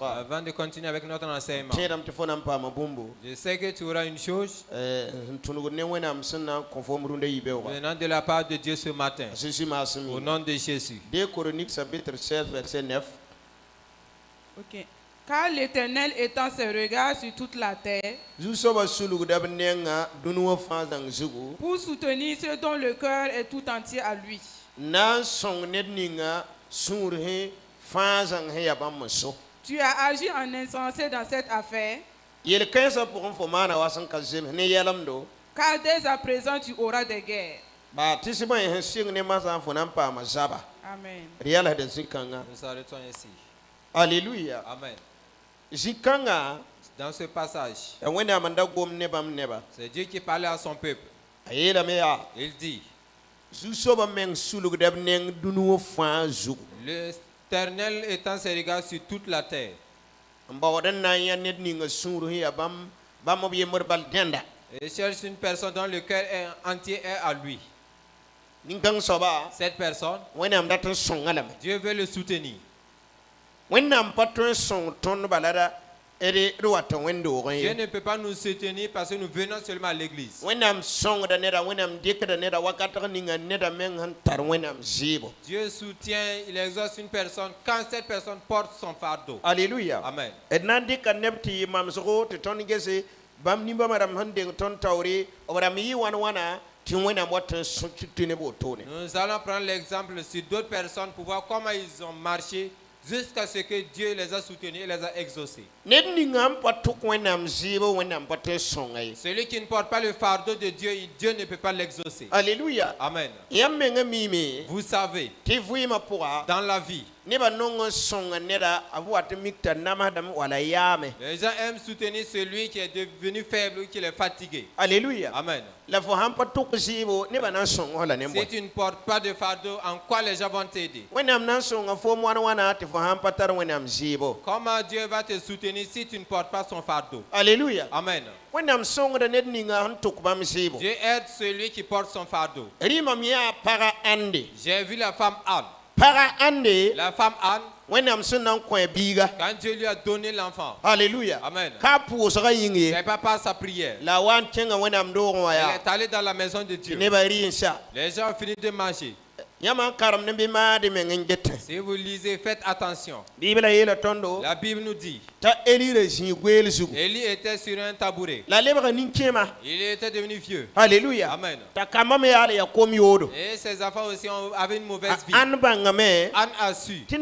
Avant de continuer avec notre enseignement, je sais que tu auras une chose venant de la part de Dieu ce matin. Au nom de Jésus. 2 Chroniques chapitre 16 verset 9. Ok. Car l'Éternel étend ses regards sur toute la terre pour soutenir ceux dont le cœur est tout entier à lui. Tu as agi en insensé dans cette affaire, car dès à présent tu auras des guerres. Amen. Nous arrêtons ici. Alléluia. Amen. Zikanga, Dans ce passage, c'est Dieu qui parlait à son peuple. Il dit, l'Éternel étend ses regards sur toute la terre. Et cherche une personne dont le cœur entier est à lui. Cette personne, Dieu veut le soutenir. Dieu ne peut pas nous soutenir parce que nous venons seulement à l'église. Dieu soutient, il exauce une personne quand cette personne porte son fardeau. Alléluia. Amen. Nous allons prendre l'exemple sur d'autres personnes pour voir comment ils ont marché jusqu'à ce que Dieu les a soutenus et les a exaucés. Celui qui ne porte pas le fardeau de Dieu, Dieu ne peut pas l'exaucer. Alléluia. Amen. Vous savez, dans la vie, les gens aiment soutenir celui qui est devenu faible ou qui est fatigué. Alléluia. Amen. Si tu ne portes pas de fardeau, en quoi les gens vont t'aider? Comment Dieu va te soutenir si tu ne portes pas son fardeau? Alléluia. Amen. Dieu aide celui qui porte son fardeau. J'ai vu la femme Anne. La femme Anne, quand Dieu lui a donné l'enfant. Alléluia. Amen. Ce n'est pas par sa prière. Elle est allée dans la maison de Dieu. Les gens ont fini de manger. Si vous lisez, faites attention. La Bible nous dit, Élie était sur un tabouret. Il était devenu vieux. Alléluia. Amen. Et ses enfants aussi avaient une mauvaise vie. Anne a su qu'il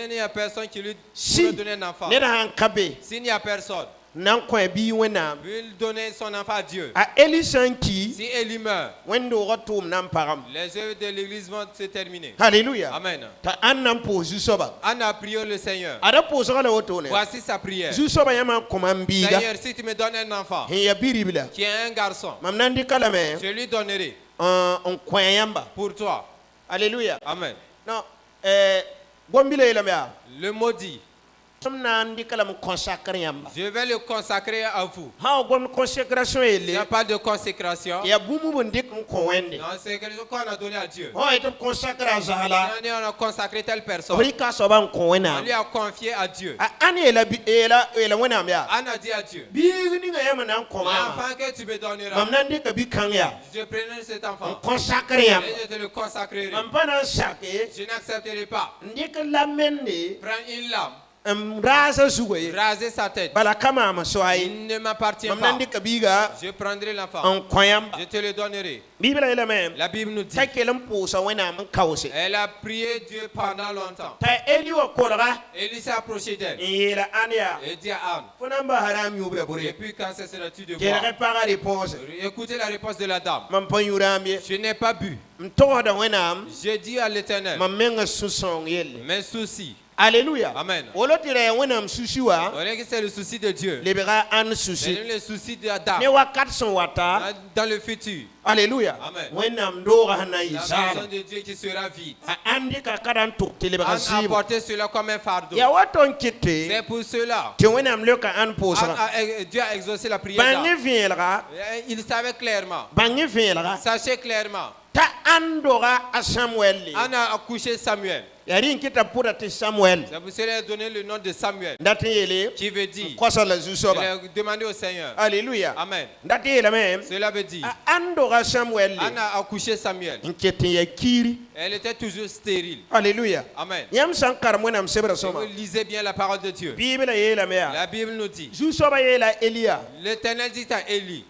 n'y a personne qui lui donner un enfant. S'il n'y a personne, il donner son enfant à Dieu. Si Élie meurt, les œuvres de l'église vont se terminer. Alléluia. Amen. Anne a prié le Seigneur. Voici sa prière. Seigneur, si tu me donnes un enfant qui est un garçon, je lui donnerai pour toi. Alléluia. Amen. Non, le maudit, je vais le consacrer à vous. Il n'y a pas de consécration. Non, c'est quelque chose qu'on a donné à Dieu. On a consacré telle personne. On lui a confié à Dieu. Anne a dit à Dieu, l'enfant que tu me donneras, je prendrai cet enfant et je te le consacrerai. Je n'accepterai pas. Prends une lame, raser sa tête. Il ne m'appartient pas. Je prendrai l'enfant. Je te le donnerai. La Bible nous dit, elle a prié Dieu pendant longtemps. Élie s'est approché d'elle et dit à Anne, depuis quand cesseras-tu de boire? Écoutez la réponse de la dame. Je n'ai pas bu. J'ai dit à l'Éternel, mes soucis. Alléluia. Amen. Au lieu que c'est le souci de Dieu. C'est le souci d'Adam. Dans le futur. Alléluia. Amen. La maison de Dieu qui sera vide. Anne a porté cela comme un fardeau. C'est pour cela. Dieu a exaucé la prière d'Anne. Il savait clairement. Sachez clairement. Anne a accouché Samuel. yari kita pura ti Samuel C'est pour cela qu'il a donné le nom de Samuel, ndati yele qui veut dire, kwasa la il zusoba a demandé au Seigneur. Alléluia Amen. ndati yele même Cela veut dire, andora Samuel Anna a accouché Samuel. nketi ya kiri Elle était toujours stérile. Alléluia Amen. yam sankar mona msebra Si soma vous lisez bien la parole de Dieu, Bible yela mea la Bible nous dit, zusoba yela Elia l'Éternel dit à Élie,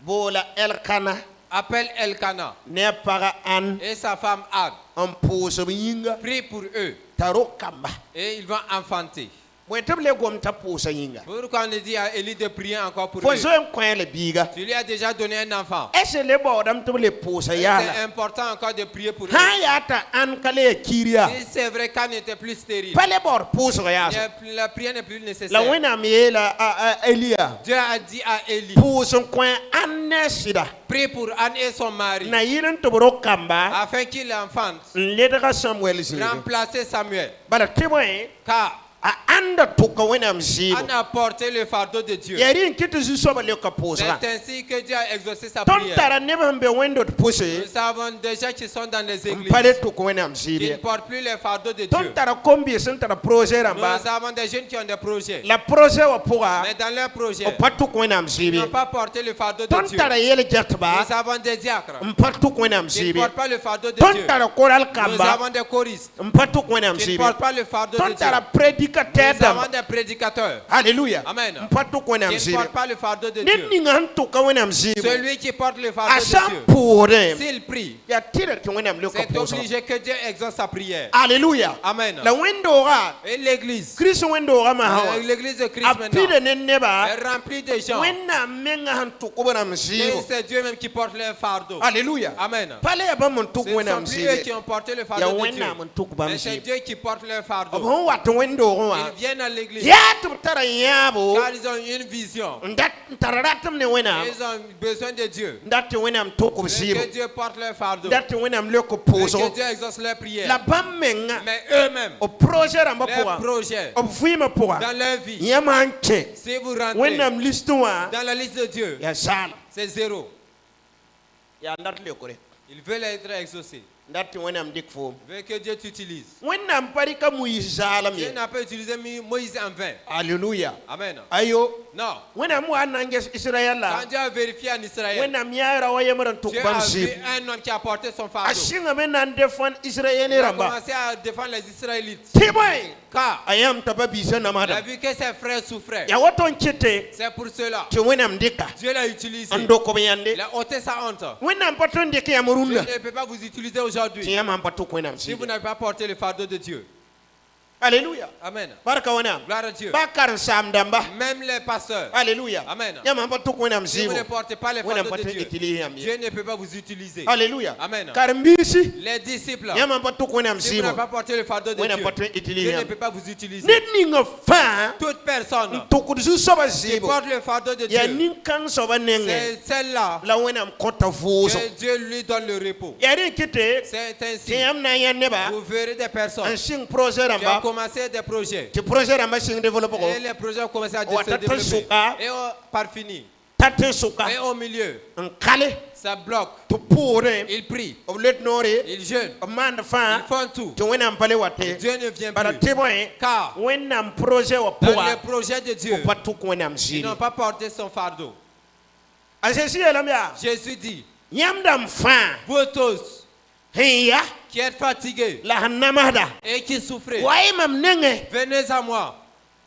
bola Elkana appelle Elkana ne para an et sa femme Anne, en pose yinga prie pour eux taro kamba et ils vont enfanter. Mweteble gom ta pose yinga Pourquoi on dit à Élie de prier encore pour fo eux? zo en coin le biga Tu lui as déjà donné un enfant. ese le bodam to le pose C'est yala important encore de prier pour eux. ha yata an kale kiria Si c'est vrai qu'Anne n'était plus stérile, pale bor pose ya la prière n'est plus la nécessaire. wena miela Elia Dieu a dit à Élie, pose coin annesida prie pour Anne et son mari na yiren to bro kamba afin qu'il enfante, ledra Samuel zinga remplacer Samuel. bala teboy Car anda to ko wena mzibo Anne a porté le fardeau de Dieu. yari nkiti zusoba le ka pose C'est ainsi que Dieu a exaucé sa ton prière. tara ne bambe wendo pose Nous avons des gens qui sont dans les églises, pale to ko wena qui ne mzibo portent plus les fardeaux de ton Dieu. tara kombi sen tara projet ramba Nous avons des jeunes qui ont des projets, la projet wa poa mais dans leurs projets, o patu ko wena ils mzibo n'ont pas porté le fardeau de ton Dieu. tara yele jetba Nous avons des diacres mpatu ko wena qui ne mzibo portent pas le fardeau de ton Dieu. tara koral Nous kamba avons des choristes mpatu ko wena qui ne mzibo portent pas le fardeau de ton Dieu. tara prédicateur Nous avons damba des prédicateurs Alléluia Amen. mpatu ko wena qui ne mzibo portent pas le fardeau de Dieu. nini ngantu ka wena mzibo Celui qui porte le fardeau de asam Dieu, pore s'il prie, ya tire ko wena mleko c'est pose obligé que Dieu exauce sa prière. Alléluia Amen. la wendo ga Et l'église, Christ wendo ga ma hawa l'église de Christ apide maintenant, ne neba est remplie de gens. wena menga hantu ko wena Et mzibo c'est Dieu même qui porte le fardeau. Alléluia Amen. pale ya ba mon Ce tuku ne wena sont plus eux qui mzibo ont porté le ya fardeau de Dieu. wena mon tuku ba Mais c'est mzibo Dieu qui porte le fardeau. obon wat wendo wa Ils viennent à l'église ya tu tara yabo car ils ont une vision. ndat tararatam ne wena Ils ont besoin de Dieu. ndat wena mtuku Et mzibo que Dieu porte leur fardeau. ndat wena mleko Et pose que Dieu exauce leur prière. la bamenga Mais eux-mêmes, o projet ramba leurs poa projets o fuima poa dans leur vie, yamanche si vous rentrez wena mlistoa dans la liste de Dieu, ya sala c'est zéro. ya ndat le kore Ils veulent être exaucés. ndat wena mdik fo Ils veulent que Dieu t'utilise. wena mparika muizala Dieu mi n'a pas utilisé Moïse en vain. Alléluia Amen. ayo Non. wena mu anange Israëla Quand Dieu a vérifié en Israël, wena miara wa yemran Dieu tukban a vu si un homme qui a porté son fardeau. ashinga mena defan Israël Il a ramba commencé à défendre les Israélites. tiboy Car ayam tababisa il a namada vu que ses frères souffraient. ya waton chete C'est pour cela te wena mdika Dieu l'a utilisé. ando ko yande Il a ôté sa honte. wena mpaton de ya Dieu murunda ne peut pas vous utiliser aujourd'hui tiyama mpatu ko wena si msi vous n'avez pas porté le fardeau de Dieu. Alléluia Amen. baraka wana Gloire à Dieu. bakar samdamba Même les pasteurs, Alléluia Amen. yama mpatu ko wena si vous msi ne portez pas le wena fardeau de mpatu Dieu, itili yam Dieu ne peut pas vous utiliser. Alléluia Amen. karmbisi Les disciples, yama mpatu ko wena si vous msi n'avez pas porté le fardeau de wena Dieu, mpatu itili Dieu ne yam peut pas vous utiliser. nit ninga fa Toute personne tukudu soba qui zibo porte le fardeau de ya Dieu, ninkan soba nenge c'est celle-là la wena mkota vuzo que Dieu lui donne le repos. yari kite C'est ainsi. tiyam na yaneba Vous verrez des personnes un sing projet qui ont ramba commencé des projets. ti projet ramba sing développer ko Et les projets ont commencé à se Ouattata développer. suka. Et par fini. tate suka Et au milieu, en kale ça bloque. to pore Ils prient. oblet nore Ils jeûnent. manda Ils fa font tout. ti wena mpale wate Dieu ne vient bara plus. tiboy Car wena projet wa dans poa les projets de Dieu, patu ko wena ils msiri n'ont pas porté son fardeau. asesi elamya Jésus dit, yamdam fa vous tous hiya qui êtes fatigués la hanamada et qui souffrez, wai mam nenge venez à moi.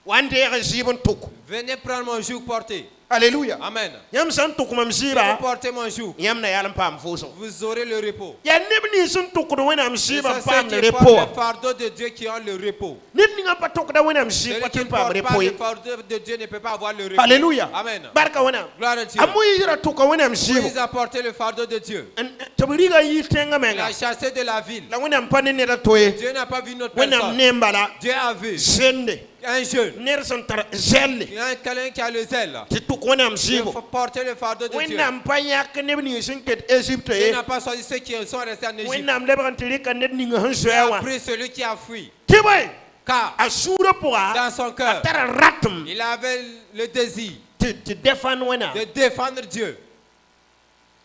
wande ya zibon tuku Venez prendre mon joug porté. Alléluia Amen. yam san tuku mam Si vous siba portez mon joug, yam na yalam pam fuso vous aurez le repos. ya nibni sun tuku do wena Et msiba c'est pam ceux le qui portent le repo fardeau de Dieu qui ont le repos. nibni nga patuku da wena msiba Celui qui tin ne pam porte pas repo le fardeau de Dieu ne peut pas avoir le repos. Alléluia Amen. barka wana Gloire à Dieu. amu yira tuku wena msiba Moïse a porté le fardeau de Dieu. tabriga yi tenga Il menga a chassé de la ville. la wena mpane ne da toye Dieu n'a pas vu notre wena personne. nembala Dieu a vu zende un jeune. ner san tar zelle Il y a quelqu'un qui a le zèle. ti tuku wena Il msiba faut porter le fardeau de Dieu. wena mpanya ka nebni sun ket Egypte Dieu n'a pas choisi ceux qui sont restés en Égypte. wena lebran tilika net ninga han Il a soyawa pris celui qui a fui. tiboy Car asura poa dans son cœur, tara ratum il avait le désir ti defan wena de défendre Dieu.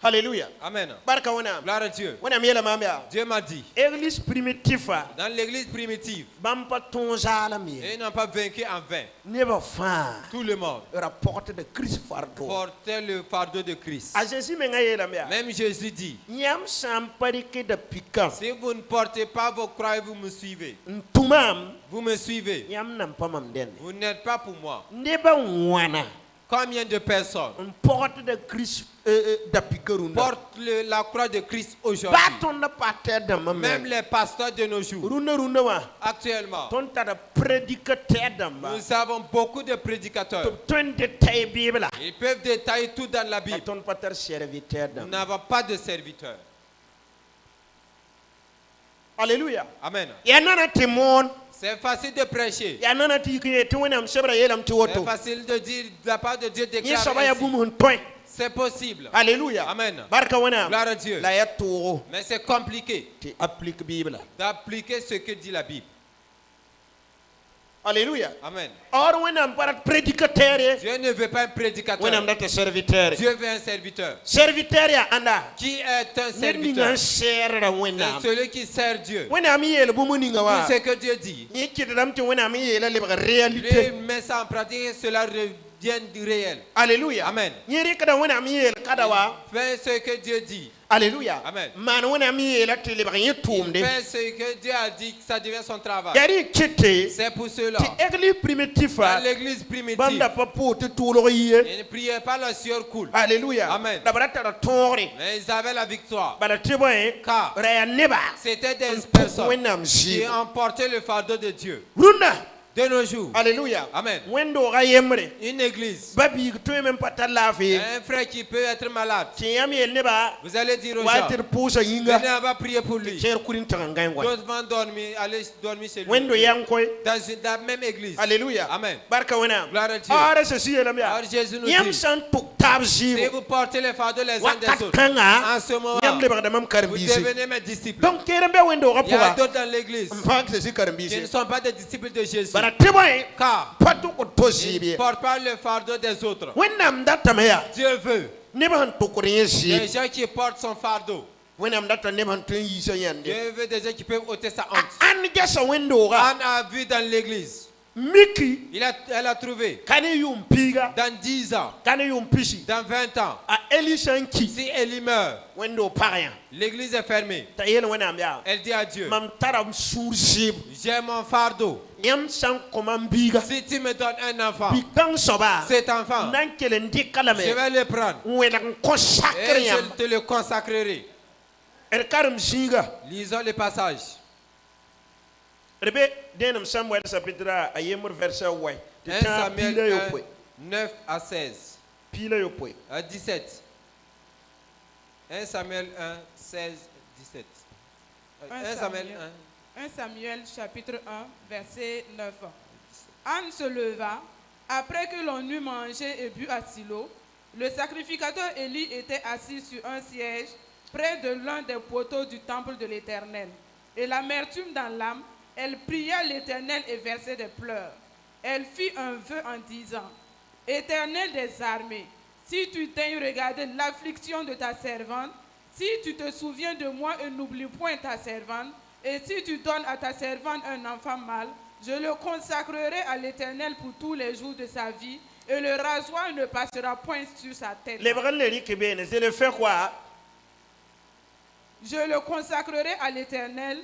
Alléluia. Amen. Barka wana. Gloire à Dieu. Wana miela mamia. Dieu m'a dit. Église primitive. Dans l'église primitive, Bampa tonjala mi. ils n'ont pas vaincu en vain. Neba fa. Tout le monde Rapporte de Christ fardo. portait le fardeau de Christ. A Jésus menga yela mia. Même Jésus dit, Nyam samparike de piquant. si vous ne portez pas vos croix, vous me suivez. Ntumam. Vous me suivez. Nyam nam pamam den. Vous n'êtes pas pour moi. Neba wana. Combien de personnes Porte de Christ de piquerunda. portent la croix de Christ aujourd'hui? Baton na pater de Même mamem. les pasteurs de nos jours. Runda wa. Actuellement, Ton ta de prédicateur d'amba. nous avons beaucoup de prédicateurs. Ton de taille Bible. Ils peuvent détailler tout dans la Bible. Ton pater serviteur Nous d'amba. n'avons pas de serviteurs. Alléluia. Amen. Yanana timon. C'est facile de prêcher. Yanana tiki tu wenam sebra yelam tu C'est woto. facile de dire de la part de Dieu Ni déclare sabaya ainsi. bum hun toy. C'est possible. Alléluia. Amen. Barka wana. Gloire à Dieu. La ya toro. Mais c'est compliqué Tu appliques Bible. d'appliquer ce que dit la Bible. Alléluia. Amen. Or wenam parat prédicateur. Dieu ne veut pas un prédicateur. Wenam date serviteur. Dieu veut un serviteur. Serviteur ya anda. Qui est un Ninga serviteur? serra C'est wenam. celui qui sert Dieu. Wenam yel bumu ninga Tout wa. ce que Dieu dit, Ni kidam tu wenam yel le lui réalité. met ça en pratique et cela revient du réel. Alléluia. Amen. Ni kada wenam yel kada wa. Fais ce que Dieu dit. Alléluia. Amen. Man wenam yel te le brin tumde. Fais ce que Dieu a dit, ça devient son travail. Yari kite. C'est pour cela. Ti église primitive. Dans l'église primitive, Banda papo te tulo yiye. ils ne priaient pas la sueur coule. Alléluia. Amen. Da barata da tore. Mais ils avaient la victoire. Bada tiboy. Car Raya neba. c'était des personnes Wenam qui ji. emportaient le fardeau de Dieu. Runda. De nos jours, Alléluia. Amen. Wendo ga yemre. Une église, Babi to même pas ta lafi. un frère qui peut être malade, Ti yam yel neba. vous allez dire aux gens, Water pousa yinga. venez, on va prier pour lui. Cher kurin tangai ngwa. D'autres vont dormir, aller dormir chez lui. Wendo yang koy. Dans la même église. Alléluia. Amen. Barka wana. Gloire à Dieu. Ora ceci yelam ya. Alors Jésus nous Yam dit, san tuk tab si jibo. vous portez les fardeaux les uns des Wakat autres, kanga. en ce moment, Yam le bagda mam vous karbisi. devenez mes disciples. Donc kerembe wendo Il y a rapora. d'autres dans l'église Mpak ceci qui karbisi. ne sont pas des disciples de Jésus. Bara tiboy. Car Patu ko ils tozibi. ne portent pas le fardeau des autres. Wenam data meya. Dieu veut Neba han tukurin des si. gens qui portent son fardeau. Wenam data neba han tun yisa yande. Dieu veut des gens qui peuvent ôter sa honte. An gasa wendo ga. On a vu dans l'église, Miki. elle a trouvé Kane yum piga. dans 10 ans, Kane yum pisi. dans 20 ans, A elisanki. si Élie meurt, Wendo paraya. l'église est fermée. Ta yel wenam ya. Elle dit à Dieu, Mam taram sursib. j'ai mon fardeau. Yam san komam biga. Si tu me donnes un enfant, Bikan soba. cet enfant, Nan kelen di je kalame. vais le prendre Welang consacre et yam. je te le consacrerai. Erkaram singa. Lisons le passage. Rebe denam Samuel chapitre ayemur verset way. 1 Samuel 1, 9 à 16, Pila yo poy. à 17. 1 Samuel 1, 16, 17. 1 Samuel 1. 1 Samuel chapitre 1, verset 9. Anne se leva. Après que l'on eut mangé et bu à Silo, le sacrificateur Élie était assis sur un siège près de l'un des poteaux du temple de l'Éternel. Et l'amertume dans l'âme, elle pria l'Éternel et versait des pleurs. Elle fit un vœu en disant, « Éternel des armées, si tu daignes regarder l'affliction de ta servante, si tu te souviens de moi et n'oublies point ta servante, et si tu donnes à ta servante un enfant mâle, je le consacrerai à l'Éternel pour tous les jours de sa vie, et le rasoir ne passera point sur sa tête. Les bras les rikibene, c'est le fait quoi? Je le consacrerai à l'Éternel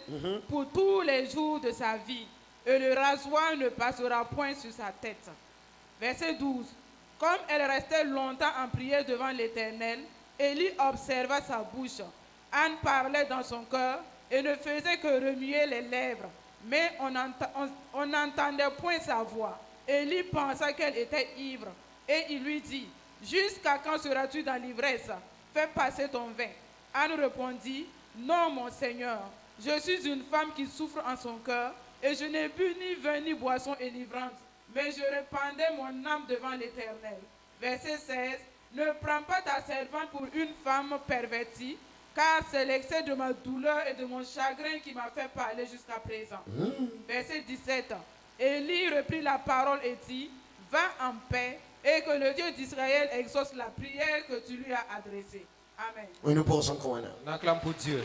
pour tous les jours de sa vie, et le rasoir ne passera point sur sa tête. Verset 12. Comme elle restait longtemps en prière devant l'Éternel, Élie observa sa bouche. Anne parlait dans son cœur et ne faisait que remuer les lèvres, mais on n'entendait point sa voix. Élie pensa qu'elle était ivre, et il lui dit, « Jusqu'à quand seras-tu dans l'ivresse? Fais passer ton vin. » Anne répondit, « Non, mon Seigneur, je suis une femme qui souffre en son cœur, et je n'ai bu ni vin ni boisson enivrante, mais je répandais mon âme devant l'Éternel. » Verset 16, « Ne prends pas ta servante pour une femme pervertie, car c'est l'excès de ma douleur et de mon chagrin qui m'a fait parler jusqu'à présent. » Verset 17, Élie reprit la parole et dit, « Va en paix, et que le Dieu d'Israël exauce la prière que tu lui as adressée. » Amen. Oui, nous pensons qu'on est. On acclame pour Dieu.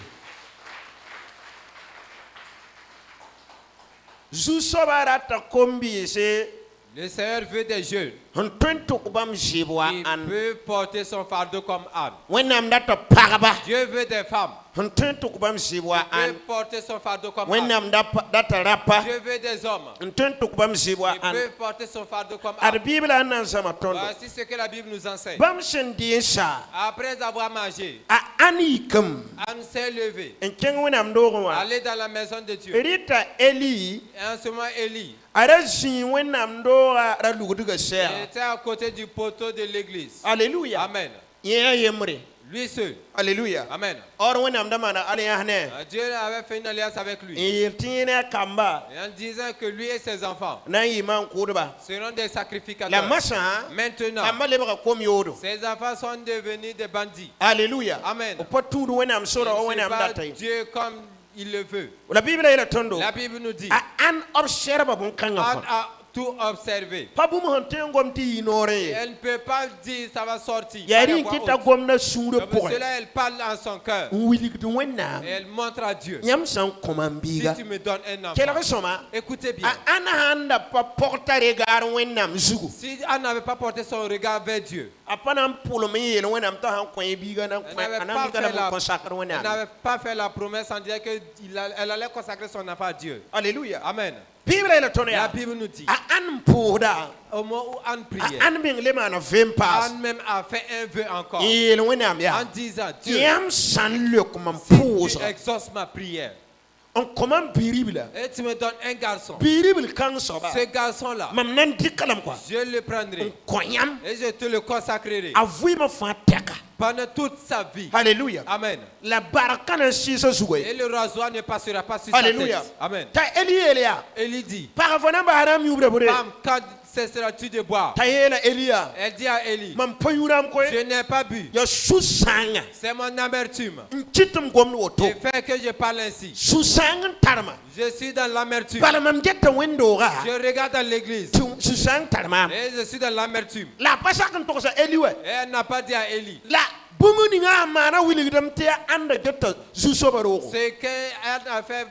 Zusobarata kombi c'est Le Seigneur veut des jeunes un tento kubam jibwa qui an. peuvent porter son fardeau comme Anne. Wenam data paraba. Dieu veut des femmes Un tento kubam jibwa qui an. peuvent porter son fardeau comme Anne. Wenam data rapa. Dieu veut des hommes Un tento kubam jibwa qui an. peuvent porter son fardeau comme Ar Anne. Bible an sama tondo. Voici ce que la Bible nous enseigne. Bam sendi sa. Après avoir mangé, A ani kum. Anne s'est levée, En keng wenam dogo wa. allée dans la maison de Dieu. Rita Eli. Et en ce moment, Élie Ara zi wenam do ra luguduga ser. était à côté du poteau de l'église. Alléluia. Amen. Yea yemre. Lui seul. Alléluia. Amen. Or wenam damana ali ahne. Dieu avait fait une alliance avec lui. Il tient kamba. Et en disant que lui et ses enfants Na iman kuduba. seront des La sacrificateurs. masa. Maintenant, Kamba lebaka komi yodo. ses enfants sont devenus des bandits. Alléluia. Amen. O patudu wenam sora o C'est wenam pas datai. Dieu comme il le veut. La Bible est tondo. La Bible nous dit, An observe bon kanga Anne fa. a tout observé. Pabu mo hanten gom ti inore. Elle ne peut pas dire ça va sortir. Yari Par la voix kita haute. gom na sure Comme pour. cela, elle parle en son cœur. Wili du wenam. Et elle montre à Dieu. Yam san Si komambiga. tu me donnes un enfant, Kela soma. écoutez bien. An handa pa porta regard wenam zugu. Si Anne n'avait pas porté son regard vers Dieu, Apana pulo me yele wenam ta han koy biga na elle n'avait anam pas, biga fait na la, consacre elle wenam. n'avait pas fait la promesse en disant qu'elle allait consacrer son enfant à Dieu. Alléluia. Amen. Bible est tondo La ya. Bible nous dit, An poda. au moment où Anne priait, An bing le man vempas. Anne même a fait un vœu encore Yele wenam ya. en disant, Dieu, Yam san le comme si pose. tu exauces ma prière On commande Bible. et tu me donnes un garçon, Bible kan soba. ce garçon-là, Mam nan dikalam quoi. je le prendrai Koyam. et je te le consacrerai Avui ma fa teka. pendant toute sa vie. Alléluia. Amen. La baraka na sisa Et sugoy. le rasoir ne passera pas sur sa Alléluia. tête. Amen. Ta Eli Elia. Elle dit, Paravana baharam yubre bure. femme, quand cesseras-tu de boire? Ta yela Elia. Elle dit à Élie, Mam payuram ko. je n'ai pas bu, Ya susanga. c'est mon amertume Nchitum gom woto. qui fait que je parle ainsi. Susanga tarma. Je suis dans l'amertume. Bala mam getta wendo ga. Je regarde dans l'église Susanga tarma. et je suis dans l'amertume. La pasakan to sa Eliwe. Et elle n'a pas dit à Élie La bumuni nga mana wiligdam te anda getta zusobaro. ce qu'elle a fait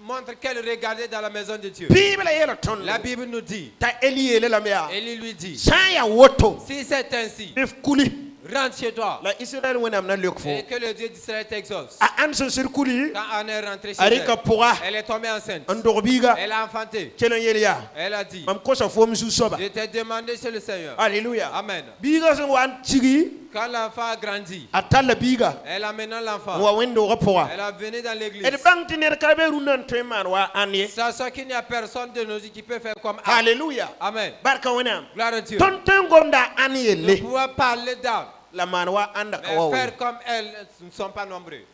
montre qu'elle regardait dans la maison de Dieu. Bible est tondo. La Bible nous dit, Ta Eli ele la mea. Élie lui dit, Saya woto. si c'est ainsi, If kuli. rentre chez toi La Israël wenam na lek fo. et que le Dieu d'Israël t'exauce. A an se kuli. Quand Anne est rentrée chez Arika elle, pourra. elle est tombée enceinte. Andorbiga. Elle a enfanté. Kelen yelia. Elle a dit, Mam kosa fom zusoba. je t'ai demandé chez le Seigneur. Alléluia. Amen. Biga se wan tigi. Quand l'enfant a grandi, Atalla biga. elle a maintenant l'enfant. Wa wendo rapora. Elle a venu dans l'église. Et bang tiner kabe runan treman wa anye. Sachant qu'il n'y a personne de nos vies qui peut faire comme Anne. Alléluia. Amen. Barka wenam. Gloire à Dieu. Tonton gomda anye Nous le. pouvons parler d'âme, La manwa anda mais kawawe. faire comme elle ne sont pas nombreux.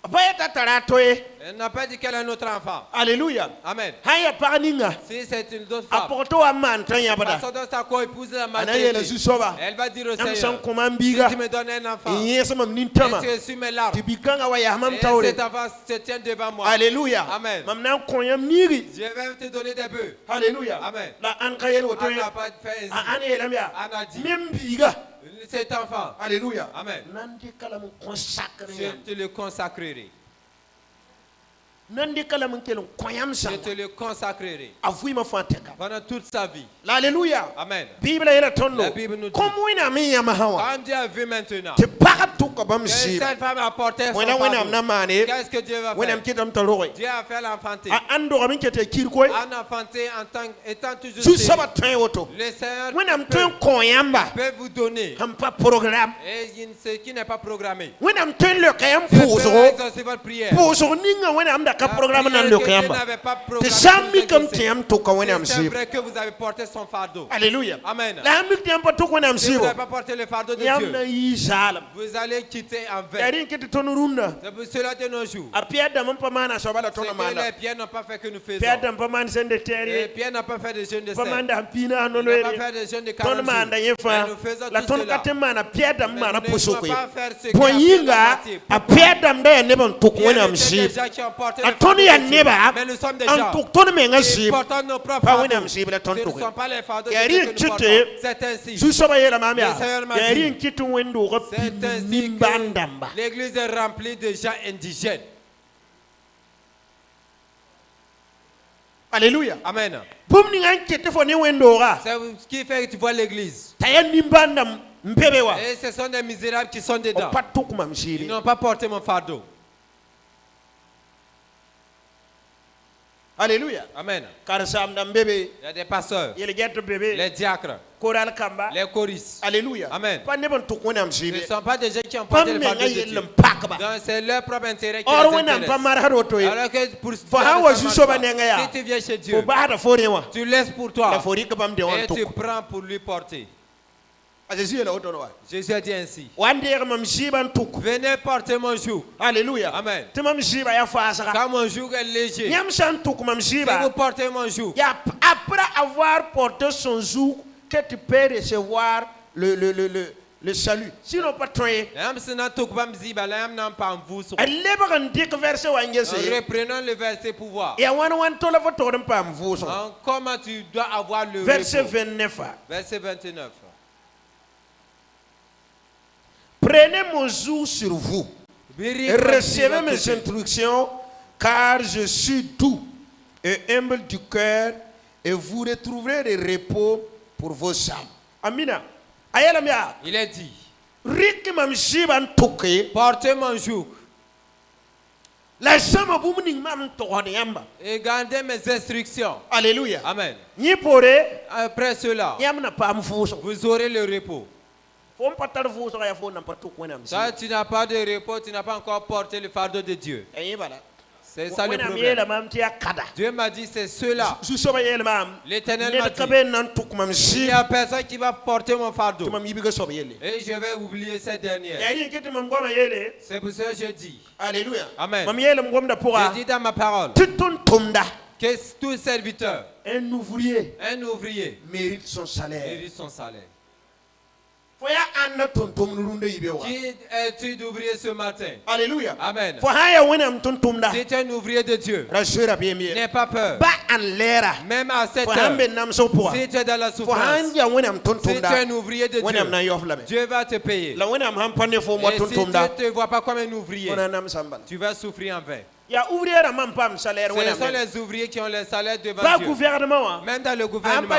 Bayata taratoe. Elle n'a pas dit qu'elle a un autre enfant. Alléluia. Amen. Haya paninga. Si c'est une autre femme, Aporto wa mantanya bada. parce que sa co-épouse la Anaye la maltraité, zusoba. elle va dire au Nam san Seigneur, koman si biga. tu me donnes un enfant, Yes mam et nintama. tu essuies mes larmes, Tibikanga wa yahmam et tawre. cet enfant se tient devant moi, Alléluia. Amen. Mam nan koyam niri. je vais te donner des bœufs. Alléluia. Amen. La an kayel woto Anne n'a ya. pas fait ainsi. Ane la mia. Anne a dit, Même biga. cet enfant, Alléluia. Amen, Nandi kalam consacré. je te le consacrerai. Nandi kalam kelon koyam sa. Je te le consacrerai Avui ma fanteka. pendant toute sa vie. Alléluia. Amen. Bible est tondo. La Bible nous dit, Comme wina mi ya mahawa. quand Dieu a vu maintenant Te paratu ko bam que si. cette femme a porté son Wena wenam na fardeau, mane. qu'est-ce que Dieu va Wenam faire? kitam talore. Dieu a fait l'enfanter. A ando gamin kete kirkoy. En enfanté en tant étant toujours Su stérile. saba tren woto. Le Seigneur Wenam peut, tren koyamba. peut vous donner Ham pa programme. et ce qui n'est pas programmé. Wenam tren le kayam Dieu peut pouzo. exaucer votre prière. Pouzo ninga wenam da ka La programme nan prière le que Dieu kayamba. n'avait pas Te programmé sami pour kam vous exaucer. tiam to ka wenam C'est si. vrai que vous avez porté son fardeau. Alléluia. Amen. La hamik tiam pa to wenam Si si. vous n'avez pas porté le fardeau de Yam Dieu, na yi zalam. vous vous allez quitter en vain. Yari kiti tonu runda. C'est pour cela de nos jours. A pierre d'am pas mana sobala C'est tonu que mana. les pierres n'ont pas fait que nous faisons. Pierre d'am pas man sende Les terre. pierres n'ont pas fait de jeûne de Pas sel. man da pina Ils no n'ont pas le. fait de jeûne de 40 Tonu jours. manda Mais yefa. nous faisons La tout tonu cela. kate mana pierre d'am Mais mana nous ne posoko. doit pas faire ce Point que la yinga pierre a pierre d'am da ne bon tok Il y a wena des msi. gens qui ont porté A le tonu fardeau ya de Dieu. neba. Mais nous sommes des An gens tok tonu me qui ngasi. portons nos propres Pas wena fardeaux. msi bela Ce tonu ne tok. sont pas les fardeaux de Yari Dieu que nous chute. portons. C'est ainsi. Su soba yela mamia. Le Seigneur m'a dit. Yari kitu wendo ga C'est ainsi nimbandamba. que l'église est remplie de gens indigènes. Alléluia. Amen. Bum ni ngan kete fo ne wendo ga. C'est ce qui fait que tu vois l'église. Taya nimbandam mpebewa. Et ce sont des misérables qui sont dedans. O patuk mam Ils shiri. n'ont pas porté mon fardeau. Alléluia. Amen. Kar sam dam bebe. Il y a des pasteurs, Yele get bebe. les diacres, Koral kamba. les choristes. Alléluia. Amen. Pas ne bon tuk wena Ce mshiri. ne sont pas des gens qui ont Pas porté me le fardeau nga de Dieu. yelem pakba. Donc c'est leur propre intérêt qui Or les wena pa intéresse. marharo to ye. Alors que pour Fo ha wa su soba ne nga ya. si tu viens chez Fo Dieu, ba da fo ne wa. tu laisses pour La toi fori ka bam de wan et tu tuk. prends pour lui porter. A Jésus la oto no wa. Jésus a dit ainsi. Wan de mam shiban tuk. Venez porter mon joug. Alléluia. Amen. Te mam shiba ya fa saka. Quand mon joug est léger, Nyam san tuk mam si shiba. vous portez mon joug, Il y a, après avoir porté son joug que tu peux recevoir le salut. Sinon, pas toi. reprenons le verset pouvoir. Et Comment tu dois avoir le verset repos. 29. Verset 29. Prenez mon joug sur vous et recevez mes instructions, car je suis doux et humble du cœur, et vous retrouverez le repos pour vos âmes. Amina. Il est dit, portez mon joug et gardez mes instructions. Alléluia. Amen. Après cela, vous aurez le repos. Ça, tu n'as pas de repos, tu n'as pas encore porté le fardeau de Dieu. C'est ça le problème. Dieu m'a dit, c'est cela. L'Éternel m'a dit, il n'y a personne qui va porter mon fardeau. Et je vais oublier cette dernière. C'est pour ça que je dis. Alléluia. Amen. Je dis dans ma parole que tout serviteur, un ouvrier mérite son salaire. Qui es-tu d'ouvrier ce matin? Alléluia. Amen. Si tu es un ouvrier de Dieu, n'aie pas peur. Même à cette heure, si tu es dans la souffrance, si tu es un ouvrier de Dieu, Dieu va te payer. Et si Dieu ne te voit pas comme un ouvrier, tu vas souffrir en vain. Ce sont les ouvriers qui ont le salaire devant Dieu. Même dans le gouvernement,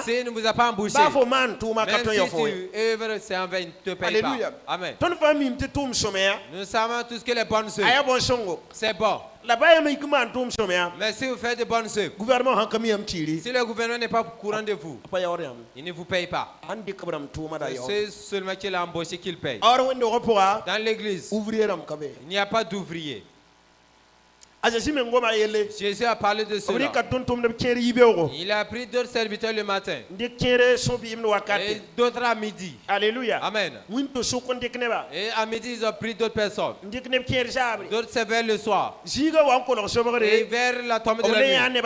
s'il ne vous a pas embauché, même si tu œuvres, c'est en vain, il ne te paye pas. Amen. Nous savons tous que les bonnes œuvres, c'est bon. Mais si vous faites de bonnes œuvres, si le gouvernement n'est pas au courant de vous, il ne vous paye pas. C'est seulement qu'il a embauché qu'il paye. Dans l'église, il n'y a pas d'ouvrier. Jésus a parlé de cela. Il a pris d'autres serviteurs le matin et d'autres à midi. Alléluia. Amen. Et à midi, ils ont pris d'autres personnes. D'autres c'est vers le soir. Et vers la tombée de la nuit,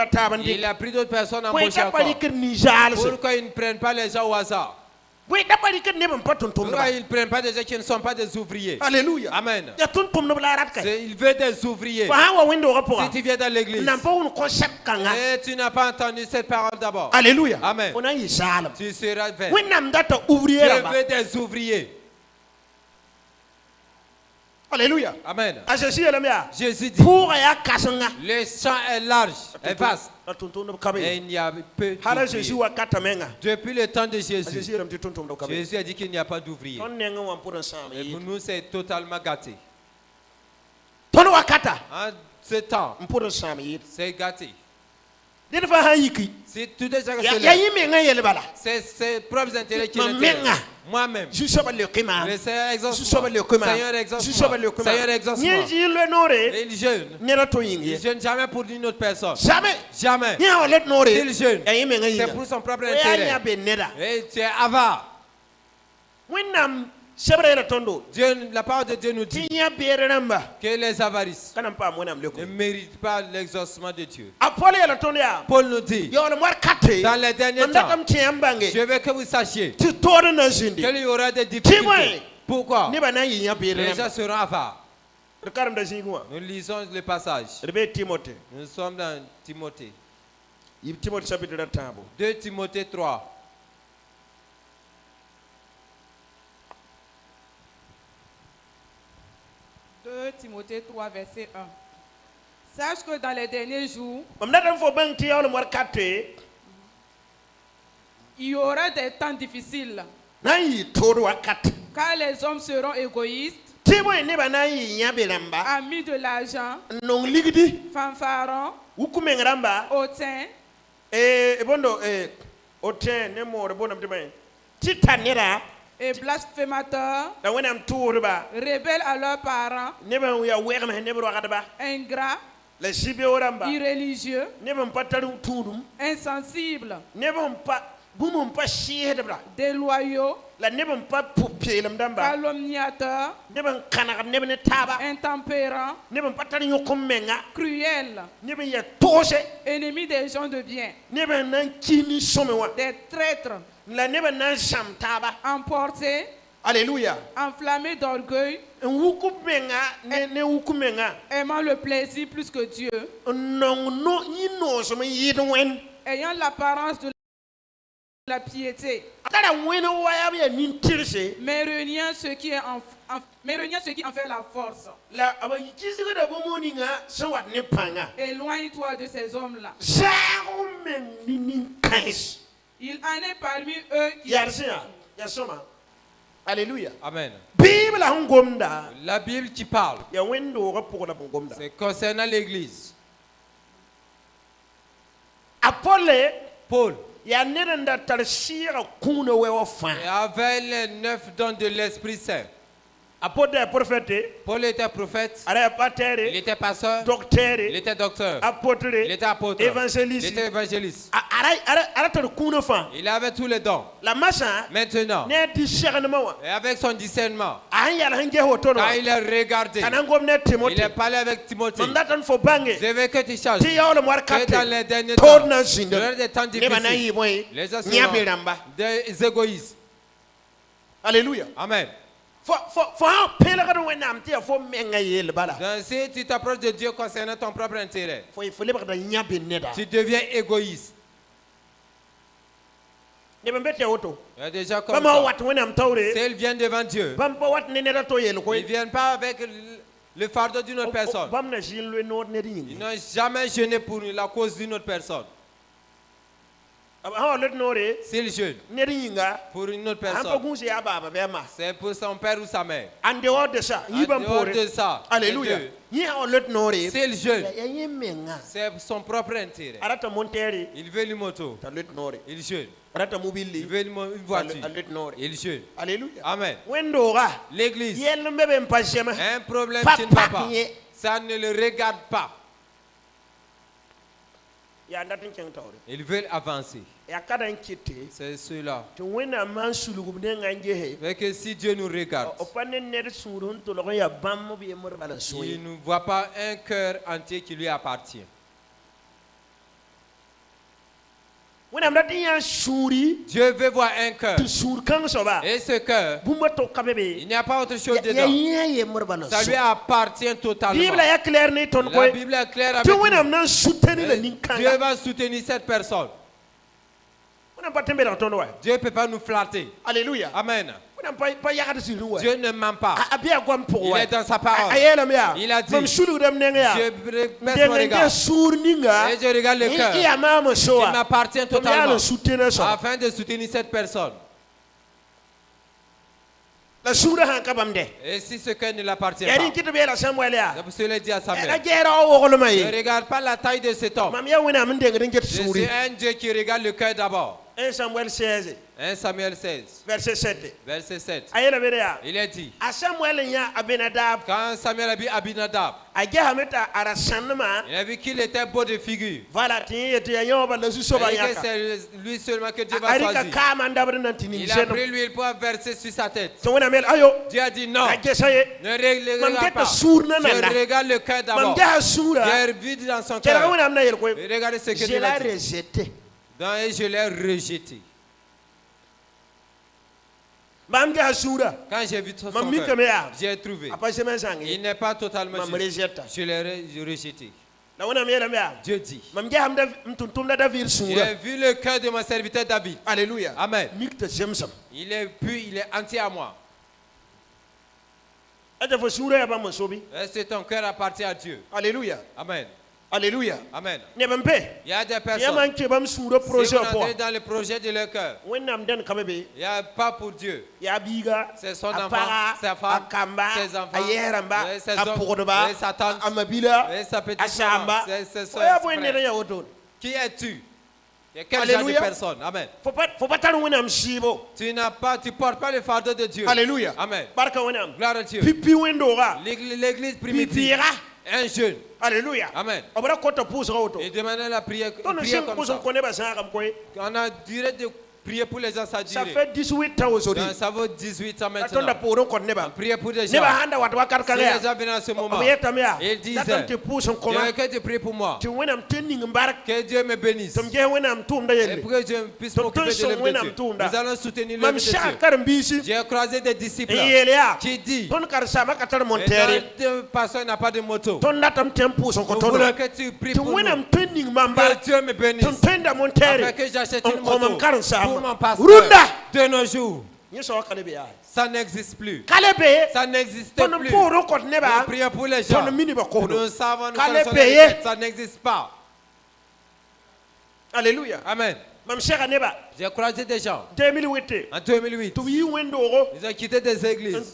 il a pris d'autres personnes embauchées encore. Pourquoi ils ne prennent pas les gens au hasard? Pourquoi ils ne prennent pas des gens qui ne sont pas des ouvriers? Alléluia. Amen. Il veut des ouvriers. Si tu viens dans l'église et tu n'as pas entendu cette parole d'abord, Alléluia. Amen, tu seras vain. Je veux des ouvriers. Alléluia. Amen. Jésus dit, le champ est large, est vaste, et il n'y a peu d'ouvriers. Depuis le temps de Jésus, Jésus a dit qu'il n'y a pas d'ouvriers. Et pour nous, c'est totalement gâté. En ce temps, c'est gâté. Si tout est c'est ses propres intérêts qui l'intéressent. Moi-même, le Seigneur exauce. Seigneur exauce. Il jeûne jamais pour une autre personne. Jamais. Il jeûne, c'est pour son propre intérêt. Et tu es avare. Dieu, la parole de Dieu nous dit que les avarices ne méritent pas l'exaucement de Dieu. Paul nous dit, dans les derniers temps, je veux que vous sachiez qu'il y aura des difficultés. Pourquoi? Les gens seront avares. Nous lisons le passage. Nous sommes dans Timothée. 2 Timothée 3. Timothée 3, verset 1. Sache que dans les derniers jours, il y aura des temps difficiles, car les hommes seront égoïstes, amis de l'argent, fanfarons, hautains, et blasphémateurs, rebelles à leurs parents, ingrats, irréligieux, insensibles, déloyaux, calomniateurs, intempérants, cruels, ennemis des gens de bien, des traîtres, emportés, Alléluia. enflammés d'orgueil, aimant le plaisir plus que Dieu, ayant l'apparence de la piété, mais reniant ce qui en fait la force. Éloigne-toi de ces hommes-là. Il en est parmi eux qui... Alléluia. Amen. La La Bible qui parle, c'est concernant l'église. Paul, et avec les 9 dons de l'Esprit Saint. Paul était prophète, il était pasteur, il était docteur, il était apôtre, il était évangéliste. Il avait tous les dons. Maintenant, et avec son discernement, quand il a regardé, il a parlé avec Timothée. Je veux que tu saches que dans les derniers temps, il y aura des temps difficiles. Les gens seront des égoïstes. Alléluia. Amen. Donc, si tu t'approches de Dieu concernant ton propre intérêt, tu deviens égoïste. Il y a des gens comme ça. S'ils viennent devant Dieu, ils ne viennent pas avec le fardeau d'une autre personne. Ils n'ont jamais jeûné pour la cause d'une autre personne. S'ils jeûnent pour une autre personne, c'est pour son père ou sa mère. En dehors de ça, alléluia. S'ils jeûnent, c'est son propre intérêt. Il veut une moto, il jeûne. Il veut une voiture, il jeûne. Alléluia. Amen. L'église, un problème qui ne va pas, ça ne le regarde pas. Ils veulent avancer. C'est cela. Mais que si Dieu nous regarde, il ne voit pas un cœur entier qui lui appartient. Dieu veut voir un cœur. Et ce cœur, il n'y a pas autre chose dedans. Ça lui appartient totalement. La Bible est claire avec nous. Dieu va soutenir cette personne. Dieu ne peut pas nous flatter. Alléluia. Amen. Dieu ne ment pas. Il est dans sa parole. Il a dit, je baisse mon regard et je regarde le cœur. Il m'appartient totalement afin de soutenir cette personne. Et si ce cœur ne l'appartient pas, je le dis à Samuel, ne regarde pas la taille de cet homme. Je suis un Dieu qui regarde le cœur d'abord. 1 Samuel 16. 1 Samuel 16, Verset 7. verset 7. Il Il est dit, a Samuel ya Abinadab. quand Samuel a vu Abinadab, Il a vu qu'il était beau de figure. voilà, Et que c'est lui seulement que Dieu va choisir. Il a pris l'huile pour verser sur sa tête. Dieu a dit non. Ne regarde pas. Je regarde le cœur d'abord. J'ai vu dans son cœur. Et regardez ce que Dieu a dit. Donc, et je l'ai rejeté. Quand j'ai vu son cœur, j'ai trouvé. Il n'est pas totalement juste. Je l'ai rejeté. Dieu dit, j'ai vu le cœur de mon serviteur David. Alléluia. Amen. Il est pur, il est entier à moi. Est-ce que ton cœur appartient à Dieu? Alléluia. Amen. Alléluia. Amen. Il y a des personnes, si vous entrez dans le projet de leur cœur, il n'y a pas pour Dieu. C'est son enfant, sa femme, ses enfants, ses hommes, sa tante, sa petite maman, ses soeurs. Qui es-tu? Et quel genre de personne? Amen. Tu ne portes pas le fardeau de Dieu. Alléluia. Amen. Gloire à Dieu. L'église primitive. Un jeune. Alléluia. Amen. Et demandez la prière comme ça. On a duré de prier pour les gens, ça ça fait 18 ans aujourd'hui. Ça vaut 18 ans maintenant. On priait pour des gens. Si les gens venaient à ce moment, ils disaient, que tu pries pour moi. Que Dieu me bénisse. Et pour que Dieu puisse m'occuper de l'œuvre de Dieu. Nous allons soutenir l'œuvre de Dieu. J'ai croisé des disciples qui disent, personne n'a pas de moto. Nous voulons que tu pries pour nous. Que Dieu me bénisse. Afin que j'achète une moto. Pour mon pasteur de nos jours. Ça n'existe plus. Ça n'existe plus. Nous prions pour les gens. Nous savons, nous connaissons les têtes. Ça n'existe pas. Alléluia. Amen. J'ai croisé des gens. En 2008. Ils ont quitté des églises.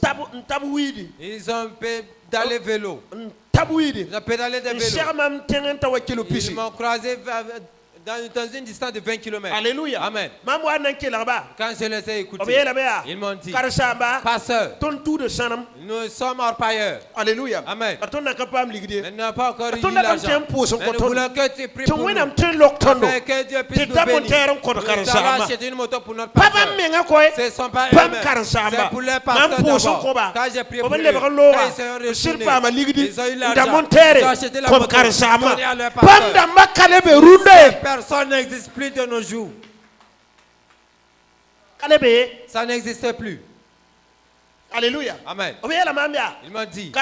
Ils ont pédalé vélo. Ils ont pédalé des vélos. Ils m'ont croisé dans une distance de 20 km. Alléluia. Amen. Quand je les ai écoutés, ils m'ont dit, pasteur, nous sommes orpailleurs. Alléluia. Amen. Nous n'avons pas encore eu l'argent. Mais nous voulons que tu pries pour nous. Afin que Dieu puisse nous bénir. Nous allons acheter une moto pour notre pasteur. Ce ne sont pas eux-mêmes. C'est pour les pasteurs d'abord. Quand j'ai prié pour eux, quand ils sont retournés, ils ont eu l'argent. Ils ont acheté la moto. Donné à leur pasteur. Personne n'existe plus de nos jours. Ça n'existe plus. Alléluia. Amen. Il m'a dit,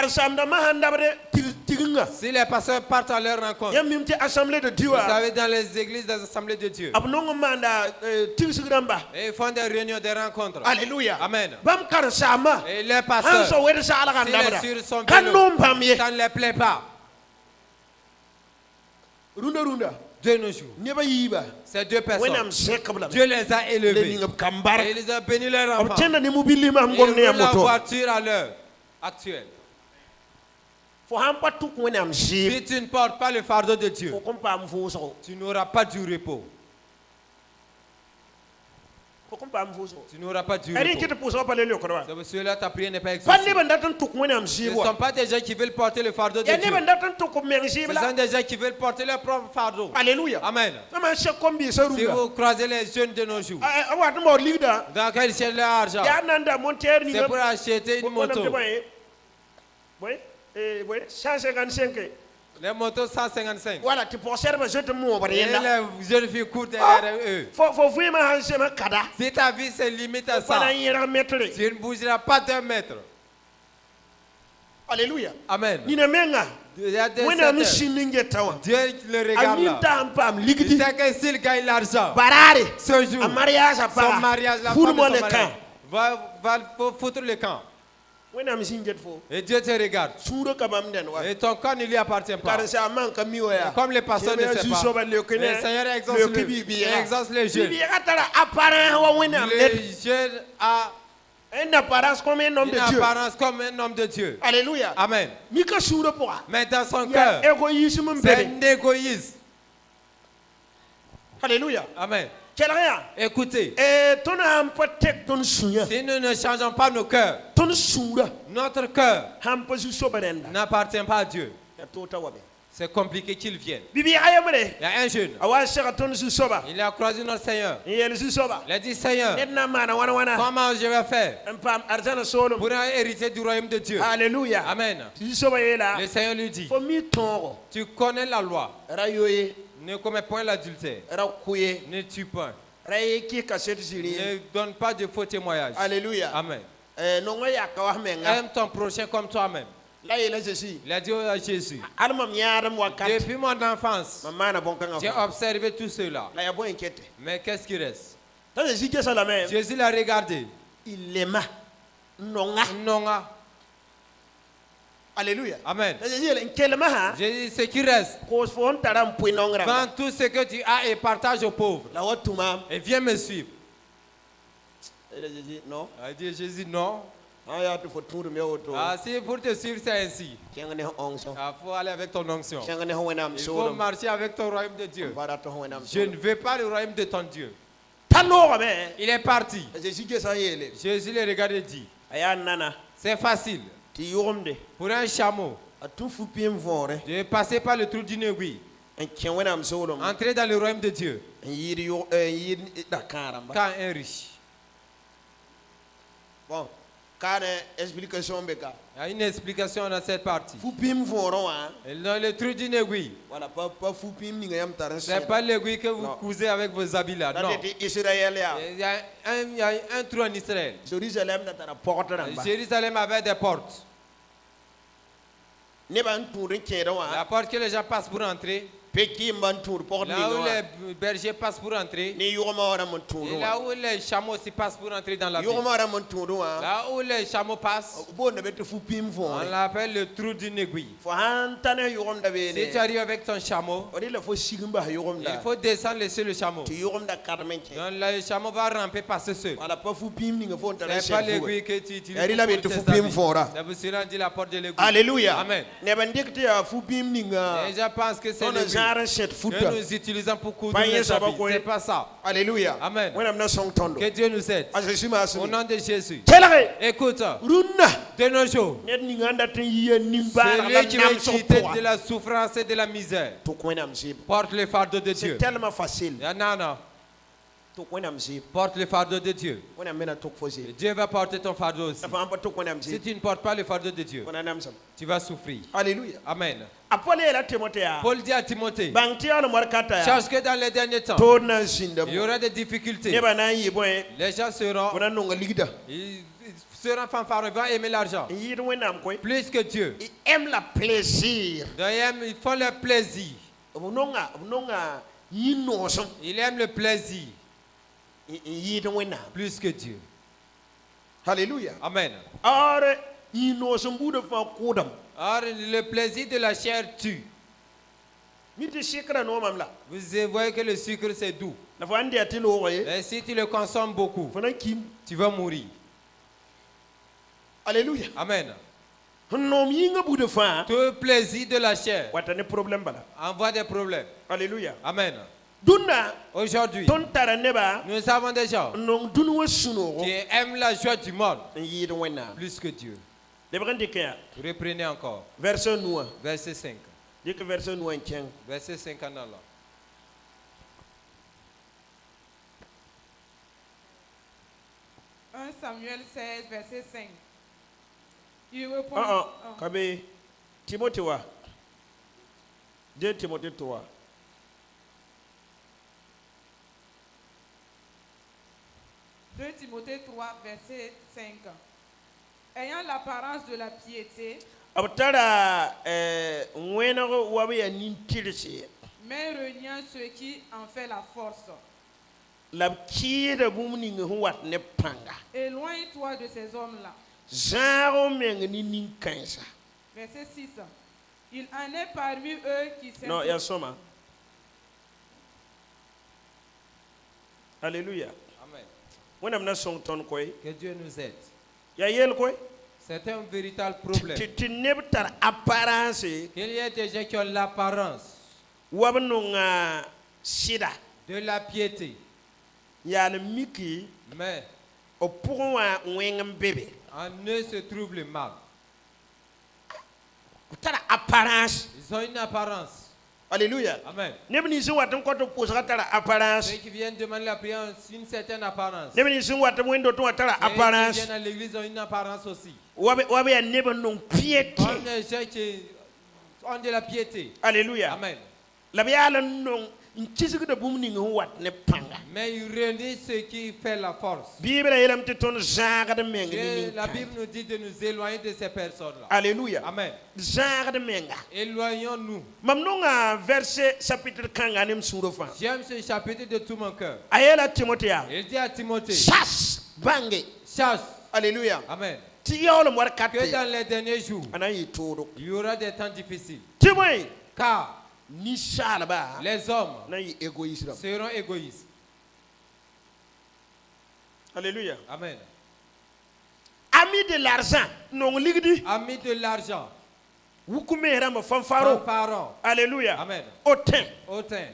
si les pasteurs partent à leur rencontre, vous savez, dans les églises des assemblées de Dieu, et ils font des réunions, des rencontres. Alléluia. Amen. Et les pasteurs, si les sur son vélo, ça ne les plaît pas. De nos jours, ces deux personnes, Dieu les a élevés et il les a bénis leurs enfants. Ils roulent la voiture à l'heure actuelle. Si tu ne portes pas le fardeau de Dieu, tu n'auras pas du repos. Tu n'auras pas du repos. C'est pour cela ta prière n'est pas exaucée. Ce ne sont pas des gens qui veulent porter le fardeau de Dieu. Ce sont des gens qui veulent porter leur propre fardeau. Alléluia. Amen. Si vous croisez les jeunes de nos jours, dans quel ciel leur argent, c'est pour acheter une moto. Les motos 155. Voilà, tu peux observer, je te montre. Et les jeunes filles courent derrière eux. Si ta vie se limite à ça, tu ne bougeras pas d'un mètre. Alléluia. Amen. Il y a des certains. Dieu le regarde là. Il sait que s'il gagne l'argent, ce jour, son mariage, la femme de son mariage, va foutre le camp. Et Dieu te regarde. Et ton corps ne lui appartient pas. Comme les pasteurs ne savent pas. Le Seigneur exauce les jeunes. Le jeune a une apparence comme un homme de Dieu. Alléluia. Amen. Mais dans son cœur, c'est un égoïsme. Alléluia. Amen. Écoutez, si si nous ne changeons pas nos cœurs, notre cœur n'appartient pas à Dieu. C'est compliqué qu'il vienne. Il y a un jeune. Il a croisé notre Seigneur. Il a dit, Seigneur, comment je vais faire pour hériter du royaume de Dieu? Alléluia. Amen. Le Seigneur lui dit, tu connais la loi. Ne commets point l'adultère. Ne tue point. Ne donne pas de faux témoignages. Alléluia. Amen. Aime ton prochain comme toi-même. Il a dit à Jésus, depuis mon enfance, j'ai observé tout cela. Mais qu'est-ce qui reste? Jésus l'a regardé. Non. Alléluia. Amen. Jésus, ce qui reste, vends tout ce que tu as et partage aux pauvres. Et viens me suivre. A dit Jésus, non. Si pour te suivre, c'est ainsi. Il faut aller avec ton onction. Il faut marcher avec ton royaume de Dieu. Je ne veux pas le royaume de ton Dieu. Il est parti. Jésus le regarde et dit, c'est facile pour un chameau de passer par le trou d'une aiguille, entrer dans le royaume de Dieu, quand un riche. Bon. Il y a une explication dans cette partie. Dans le trou d'une aiguille. Ce n'est pas l'aiguille que vous cousez avec vos habits là. Non. Il y a un trou en Israël. Jérusalem avait des portes. La porte que les gens passent pour entrer. Là où les bergers passent pour entrer, et là où les chameaux aussi passent pour entrer dans la ville. Là où les chameaux passent, on l'appelle le trou d'une aiguille. Si tu arrives avec ton chameau, il faut descendre, laisser le chameau. Donc le chameau va ramper passer seul. C'est pas l'aiguille que tu utilises pour tes habits. C'est pour cela qu'on dit la porte de l'aiguille. Alléluia. Amen. Et je pense que c'est l'aiguille que nous utilisons pour coudre les habits. C'est pas ça. Alléluia. Amen. Que Dieu nous aide. Au nom de Jésus. Écoute, de nos jours, celui qui veut quitter de la souffrance et de la misère porte le fardeau de Dieu. C'est tellement facile. Non. Porte le fardeau de Dieu. Et Dieu va porter ton fardeau aussi. Si tu ne portes pas le fardeau de Dieu, tu vas souffrir. Alléluia. Amen. Paul dit à Timothée, cherche que dans les derniers temps, il y aura des difficultés. Les gens seront fanfarons, ils vont aimer l'argent plus que Dieu. Ils aiment le plaisir. Ils font le plaisir. Ils aiment le plaisir plus que Dieu. Alléluia. Amen. Or, le plaisir de la chair tue. Vous voyez que le sucre c'est doux. Et si tu le consommes beaucoup, tu vas mourir. Alléluia. Amen. Tout le plaisir de la chair envoie des problèmes. Alléluia. Amen. Aujourd'hui, nous avons des gens qui aiment la joie du monde plus que Dieu. Reprenez encore. Verset 5. Dis que verset 9. Verset 5 en allant. Samuel 16, verset 5. Il répond. Timothée 2 Timothée 3. Timothée 3, verset 5. Ayant l'apparence de la piété, mais reniant ce qui en fait la force. Éloigne-toi de ces hommes-là. Verset 6. Il en est parmi eux qui s'aiment. Non, il y a ça. Alléluia. Amen. Que Dieu nous aide. C'est un véritable problème. Il y a des gens qui ont l'apparence de la piété. ya le miki Mais o pourront un bébé en eux se trouve le mal. tara apparence Ils ont une apparence. alléluia Amen. ne bini sin watam ko to posera tara apparence Ceux qui viennent demander la prière ont une certaine apparence. ne bini sin watam wendo to tara Ceux qui apparence viennent à l'église ont une apparence aussi. wabe ya ne non piété Comme les gens qui ont de la piété. alléluia Amen. la biala non nkisig de bum ni wat ne panga Mais il réunit ce qui fait la force. bible yelam te ton zaga de meng Et ni la Bible nous dit de nous éloigner de ces personnes-là. alléluia Amen. zaga de menga Éloignons-nous. mam nonga verset chapitre kanga nem surofa J'aime ce chapitre de tout mon cœur. ayela timothée Il dit à Timothée, chasse bange chasse. alléluia Amen. ti yawlo mo Que rakate dans les derniers jours, anayi todo il y aura des temps difficiles. timoy Car ni shalba les hommes na yi égoïsme seront égoïstes. alléluia Amen. ami de l'argent non ligdi Amis de l'argent, wukume ramba fanfaro fanfarons, alléluia Amen. autin hautains,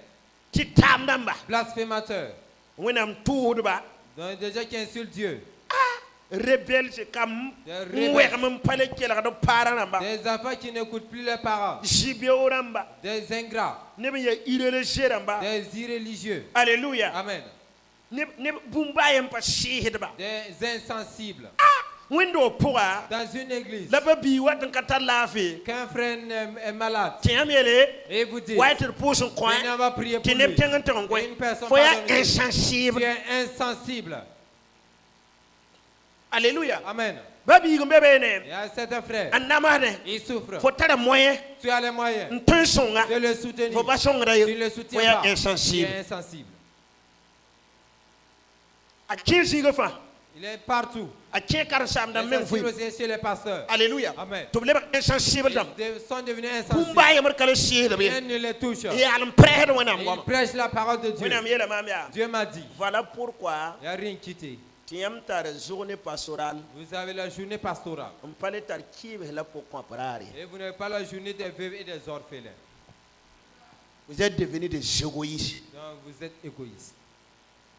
ti tamdamba blasphémateurs, wenam tuudba donc des gens qui insultent Dieu, rebelle kam des rebelles, wex mam pale kela do paranamba des enfants qui n'écoutent plus leurs parents, jibioramba des ingrats, ne be ya irreligieux des irréligieux. alléluia Amen. ne bumbayam pa shihidba Des insensibles. windo pourra Dans une église, la babi wat kata lafi qu'un frère est malade tiamele et vous dit, white potion coin on va prier pour qui ne lui. tient un coin Une personne faut ya pardonne Dieu. insensible Tu es insensible. alléluia Amen. babi ngombe ne Il y a certains frères, anamane ils souffrent. faut tara moyen Tu as les moyens ntun songa de le soutenir. faut pas songa Tu ne le faut ya soutiens pas. Tu insensible es insensible. a kinsi gafa Il est partout. a tien kar sam da même Insensible fou aussi chez les pasteurs. alléluia Amen. to bleba insensible dam Ils sont devenus insensibles. bumba ya mar kala shihida be Rien ne les touche. et alam prêt wana Ils ngoma prêchent la parole de Dieu. wana yela mamia Dieu m'a dit, voilà pourquoi il n'y a rien quitté. tiam tar journée pastorale Vous avez la journée pastorale. on parle tar kibe la pour comprendre Et vous n'avez pas la journée des veuves et des orphelins. vous êtes devenus des égoïstes Donc vous êtes égoïstes.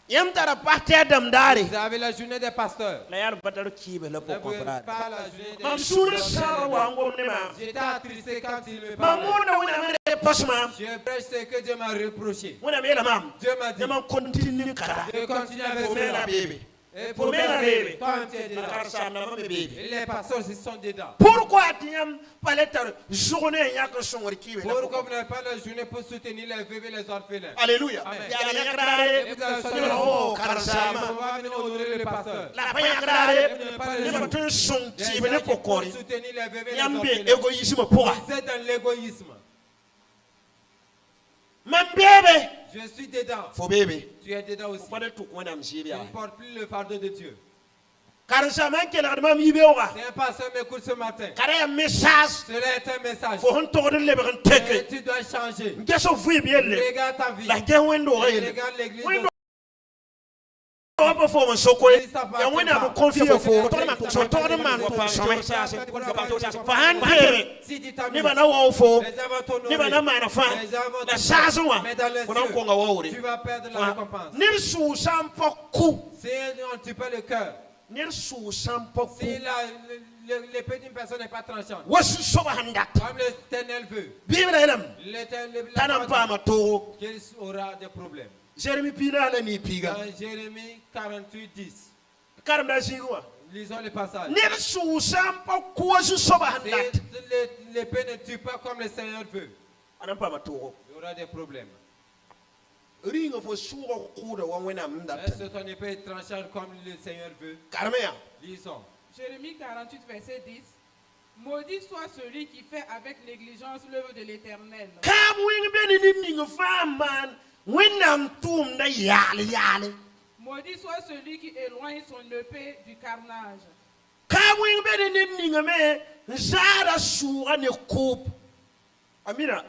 yam tar parti adam dare Vous avez la journée des pasteurs. la yar batar kibe la Vous pour n'avez comprendre pas la journée des mam sura sara wa orphelins. ngom ne ma J'étais attristé quand il me parlait. mamona wana mere pasma Je prêche ce que Dieu m'a reproché. wana mela mam Dieu m'a dit, dama continue kara je continue avec pour mela cela. bébé Et pour pour mela bébé toi, tu es dedans. kar sam na bébé Et les pasteurs ils sont dedans. pourquoi tiam parle tar journée ya ko songor kibe Pourquoi vous n'avez pas la journée pour soutenir les veuves et les orphelins? alléluia Amen. ya la Et yakrare vous avez choisi oh on karsama va venir honorer le pasteur. la pa yakrare ne ba tun son Des kibe ne gens qui pour pokori soutenir les veuves et les yambe orphelins. égoïsme pourra Vous êtes dans l'égoïsme. man bébé Je suis dedans. fo bébé Tu es dedans aussi. ko de tuk wana msibe Tu ya ne portes plus le fardeau de Dieu. karsama kela mam yibe wa C'est un pasteur m'écoute ce matin. kare ya message Cela est un message. fo hon to de le ban Et teke tu dois changer. ngeso fu bielle Regarde ta vie. la ge wendo Et rele regarde l'église. wendo pas mon soko ya wena mo confier fo to ma so to de man ko so me sa se fa han bebe Si tu t'amuses, ni bana wo fo les gens vont t'honorer. ni bana mana fa Les gens vont da te sa so wa mais dans les ko ko nga wo cieux, tu vas perdre la récompense. ni su sampo ku Si on ne tue pas le cœur, ni su sampo ku si l'épée d'une personne n'est pas tranchante, wasu so ba handak comme l'Éternel veut, bible elam l'Éternel tanam pa ma to qu'il aura des problèmes. Jérémie pina la ni piga Dans Jérémie 48, 10, karam da sigwa lisons le passage. ni su sampo ku wasu so ba Si handak l'épée ne tue pas comme le Seigneur veut, anam pa ma to il y aura des problèmes. ringa fo suwa ku da wan wena mda Est-ce que ton épée est tranchante comme le Seigneur veut? karmeya Lisons. Jérémie 48, verset 10. Maudit soit celui qui fait avec négligence l'œuvre de l'Éternel. kam wing be ni ni fa man wenam tum da yale Maudit soit celui qui éloigne son épée du carnage. kam wing be ni me zara suwa ne coupe amina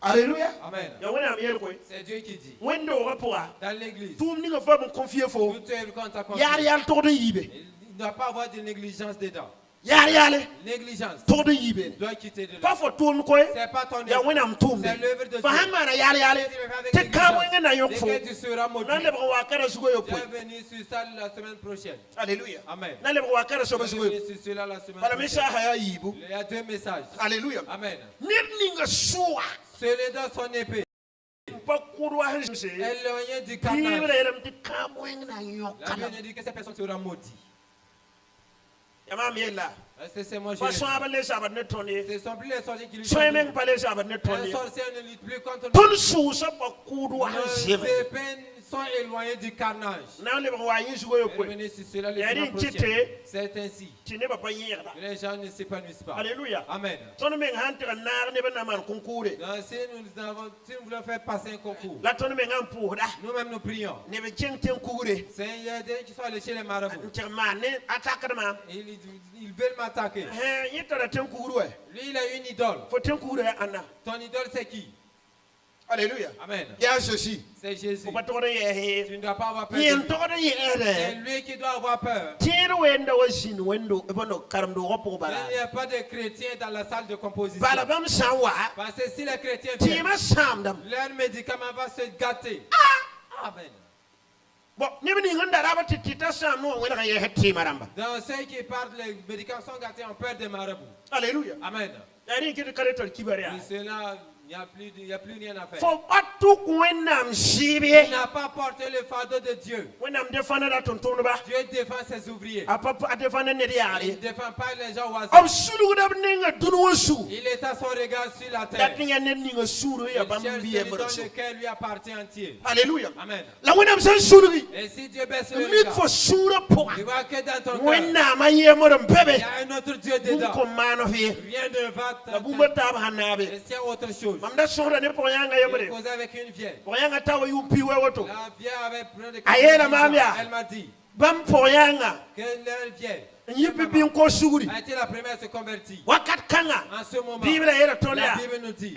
alléluia Amen. ya wenam yel koy C'est Dieu qui dit. wendo rapport Dans l'église, tum ni fa mon confier fo tout est contre ta yar confiance. yal to do yibe Il ne doit pas avoir de négligence dedans. Négligence. Tu dois quitter de là. pas faut tourner quoi. C'est pas ton Ya œuvre. wena mtum. C'est l'œuvre de Dieu. Fahama na yale. Te kamwe na yokfo. Et que tu seras maudit. Nande ba wakara sugo yo Viens venir sur ça la semaine prochaine. Alléluia. Amen. Nande ba wakara sugo Viens sugo. venir sur cela la semaine Bala prochaine. mesa haya yibu. Il y a 2 messages. Alléluia. Amen. Nirninga suwa. Celui dans son épée. Pa kurwa hanse. Éloigné du Bible carnage. eram te kamwe na La yokana. Bible dit que cette personne sera maudite. Yama miela. C'est moi Pas so abale sabat ne toni. Ce ne sont plus les sorciers qui luttent. So contre emeng nous. pale sabat ne Un toni. sorcier ne lutte plus contre nous. Ton susa pa kurwa Nos hanse. épées sont éloignées du carnage. Na le ba wayi sugo yo kwe. Venez sur cela le Il y a dimanche une prochain. petite- C'est ainsi. Tu ne vas pas y là. Les gens ne s'épanouissent pas. Alléluia. Amen. Ton meng hantra nar ne ba na man kunkure. Donc, si nous voulons faire passer un concours, La ton meng an pour da. nous-mêmes nous prions. Ne be chen ten kure. Il y a des qui sont allés chez les marabouts. Ntermane attaque ma. Ils veulent m'attaquer. Yitara ten kure. Lui, il a une idole. Faut ten kure anna. Ton idole, c'est qui? Alléluia. Amen. Il y a ceci. C'est Jésus. Faut pas tore ye Tu he. ne dois pas avoir peur. de Yen lui. tore ye C'est ere. lui qui doit avoir peur. Tire wenda wasin wendo ebono karamdo ropo bala. Il n'y a pas de chrétiens dans la salle de composition. Bala bam sawa. Parce que si les chrétiens viennent, Tima samdam. leur médicament va se gâter. Amen. Bon, ne be ni nganda raba titita sam no wena ye hetti maramba. Dans ceux qui parlent, les médicaments sont gâtés en peur des marabouts. Alléluia. Amen. Yari kiti karetor kibaria. Et cela, il n'y a plus rien à faire. Faut atu wenam Il sibe. n'a pas porté le fardeau de Dieu. Wenam defana da tontono ba. Dieu défend ses ouvriers. Apapa defana ne Il ne diari. défend pas les gens au hasard. Am sulu da ninga dunu su. Il est à son regard sur la Dat terre. ninga ne ninga suru Il ya cherche bam celui biye dans baraso. lequel lui appartient entier. Alléluia. Amen. La wenam san suru. Et si Dieu baisse le Mik regard, fo sura po. il voit que dans ton cœur, Wenam aye moram il bebe. y a un autre Dieu Bum dedans. ko mano fi. Rien ne va La bumba tab Et hanabe. c'est autre chose. Mam da sohra ne po yanga Il yemre. causait avec une vieille. Po yanga tawa yumpi wewoto. La vieille avait plein de Aye la questions. mamia. Elle m'a dit Bam po yanga. que leur vieille Nyi bibin ko suguri. a été la première à se convertir. Wakat kanga. En ce moment, Bible era la tolia. Bible nous dit,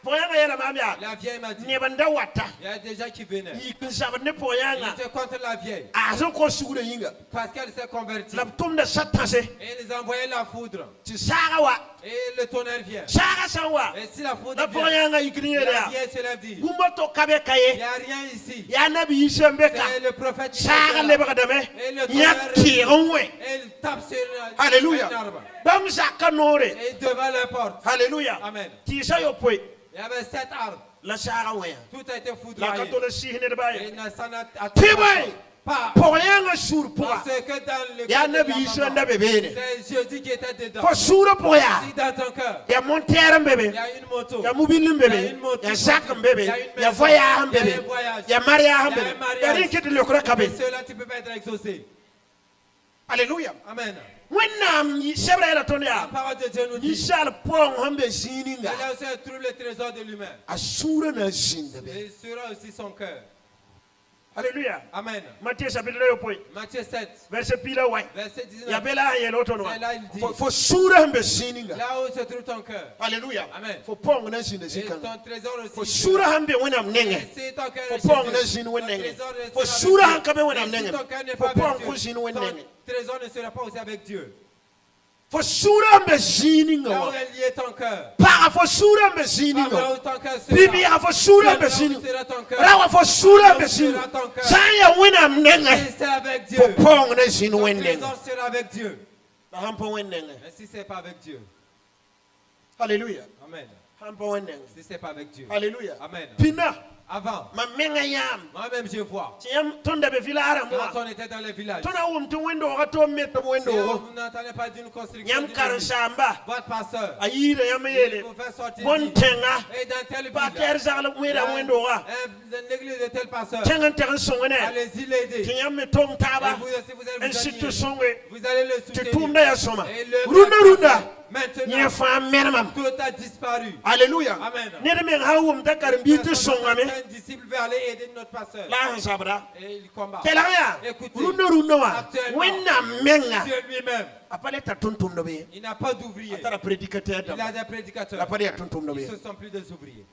Poyanga yera mamia. la vieille m'a dit, Nebanda wata. il y a des gens qui venaient. Yikinsaba ne Ils poyanga. étaient contre la vieille Azo ko sugure yinga. parce qu'elle s'est convertie. La tumda satase. Et ils envoyaient la foudre. Ti saga wa. Et le tonnerre vient. Saga sanwa. Et si la foudre Na vient, poyanga yikini la yera. vieille se lève dit, Gumoto kabe il kaye. n'y a rien ici. Ya nabi yisembeka. C'est le prophète qui Saga est là. lebaka dame. Et le Ya tonnerre kironwe. et il tape sur Alléluia. un arbre. Bam zaka nore. Et devant la porte. Alléluia. Amen. Ti sa yo poy. Il y avait 7 arbres. La saga waya. Tout a été La foudroyé. katole sihne de Et baye. il n'a s'en a Tiboy. pas. Poyanga sur poa. Parce que dans le Ya cœur de nabi la yisenda maman, bebene. c'est Jésus qui était dedans. Fo sura poya. Si dans ton cœur, Ya montere mbebe. il y a une moto, Ya mubilim il y a bebe. une moto, Ya zak mbebe. il y a une Ya maison, voyage il y a mbebe. un voyage, Ya mariage il y a un mbebe. mariage. Ya rinkiti lokura et kabe. cela tu peux pas être exaucé. Alléluia. Amen. Wennam sebra era La tonya. parole de Dieu nous dit, Nisal pong hambe il zininga. a aussi trouvé le trésor de l'humain. Asura na zinda be. Et il sera aussi son cœur. Alléluia. Amen. Matthieu chapitre 2 point. Matthieu 7, Verset pila wai. verset Ya 19. bela ya loto no. C'est là il dit, Fo sura hambe zininga. là où se trouve ton cœur. Alléluia. Amen. Fo pong na zinda Et zikanga. ton trésor Fo aussi. sura hambe wenam nenge. Et si ton cœur Fo est chez pong na Dieu, zin ton wenenge. trésor ne Fo sera sura avec hankabe Dieu. wenam Et si nenge. ton cœur n'est Fo pas pong avec kuzin Dieu, ton wenenge. trésor ne sera pas aussi avec Dieu. Fo sura hambe zininga Là où wa. est lié ton cœur. Para fo sura hambe Là zininga. où ton cœur sera. Bibi ya fo sura hambe Là où zininga. sera ton cœur. Rawa fo sura Là où hambe zininga. sera ton cœur. Saya wenam Et nenge. c'est avec Dieu. Fo pong na zin Ton wenenge. trésor sera avec Dieu. Hampa wenenge. Mais si c'est pas avec Dieu. Alléluia. Amen. Hampa wenenge. Si c'est pas avec Dieu. Alléluia. Amen. Pina. Avant, Ma menga yam. moi-même je vois. Tiyam tonda be vilara Quand moi. on était dans les villages, Tona wum tu wendo ga to meto si wendo. on n'entendait pas d'une construction, Nyam d'une karan église, samba. votre pasteur, Ayira yam il yele. vous fait sortir Bon dit, tenga. et dans telle Ba ville, ter zagla wera wendo ga. l'église de tel pasteur, Tengan ter songene. allez-y l'aider. Tiyam me tom Et taba. vous aussi, vous allez vous Ensitu animer. songwe. Vous allez le Te soutenir. tumda ya soma. Et le Runda runda. maintenant, Nyefa menamam. tout a disparu. Alléluia. Amen. Nede men hawum dakar mbitu songame. Un disciple veut aller aider notre pasteur. La sabra. Et il combat. Kelaya. Écoutez, Runda runda wa. actuellement, Wenna menga. Dieu lui-même, Apale ta tuntum no be. il n'a pas d'ouvriers. Atara prédicateur Il a dam. des prédicateurs. La pare ya tuntum no Ils be. ne sont plus des ouvriers.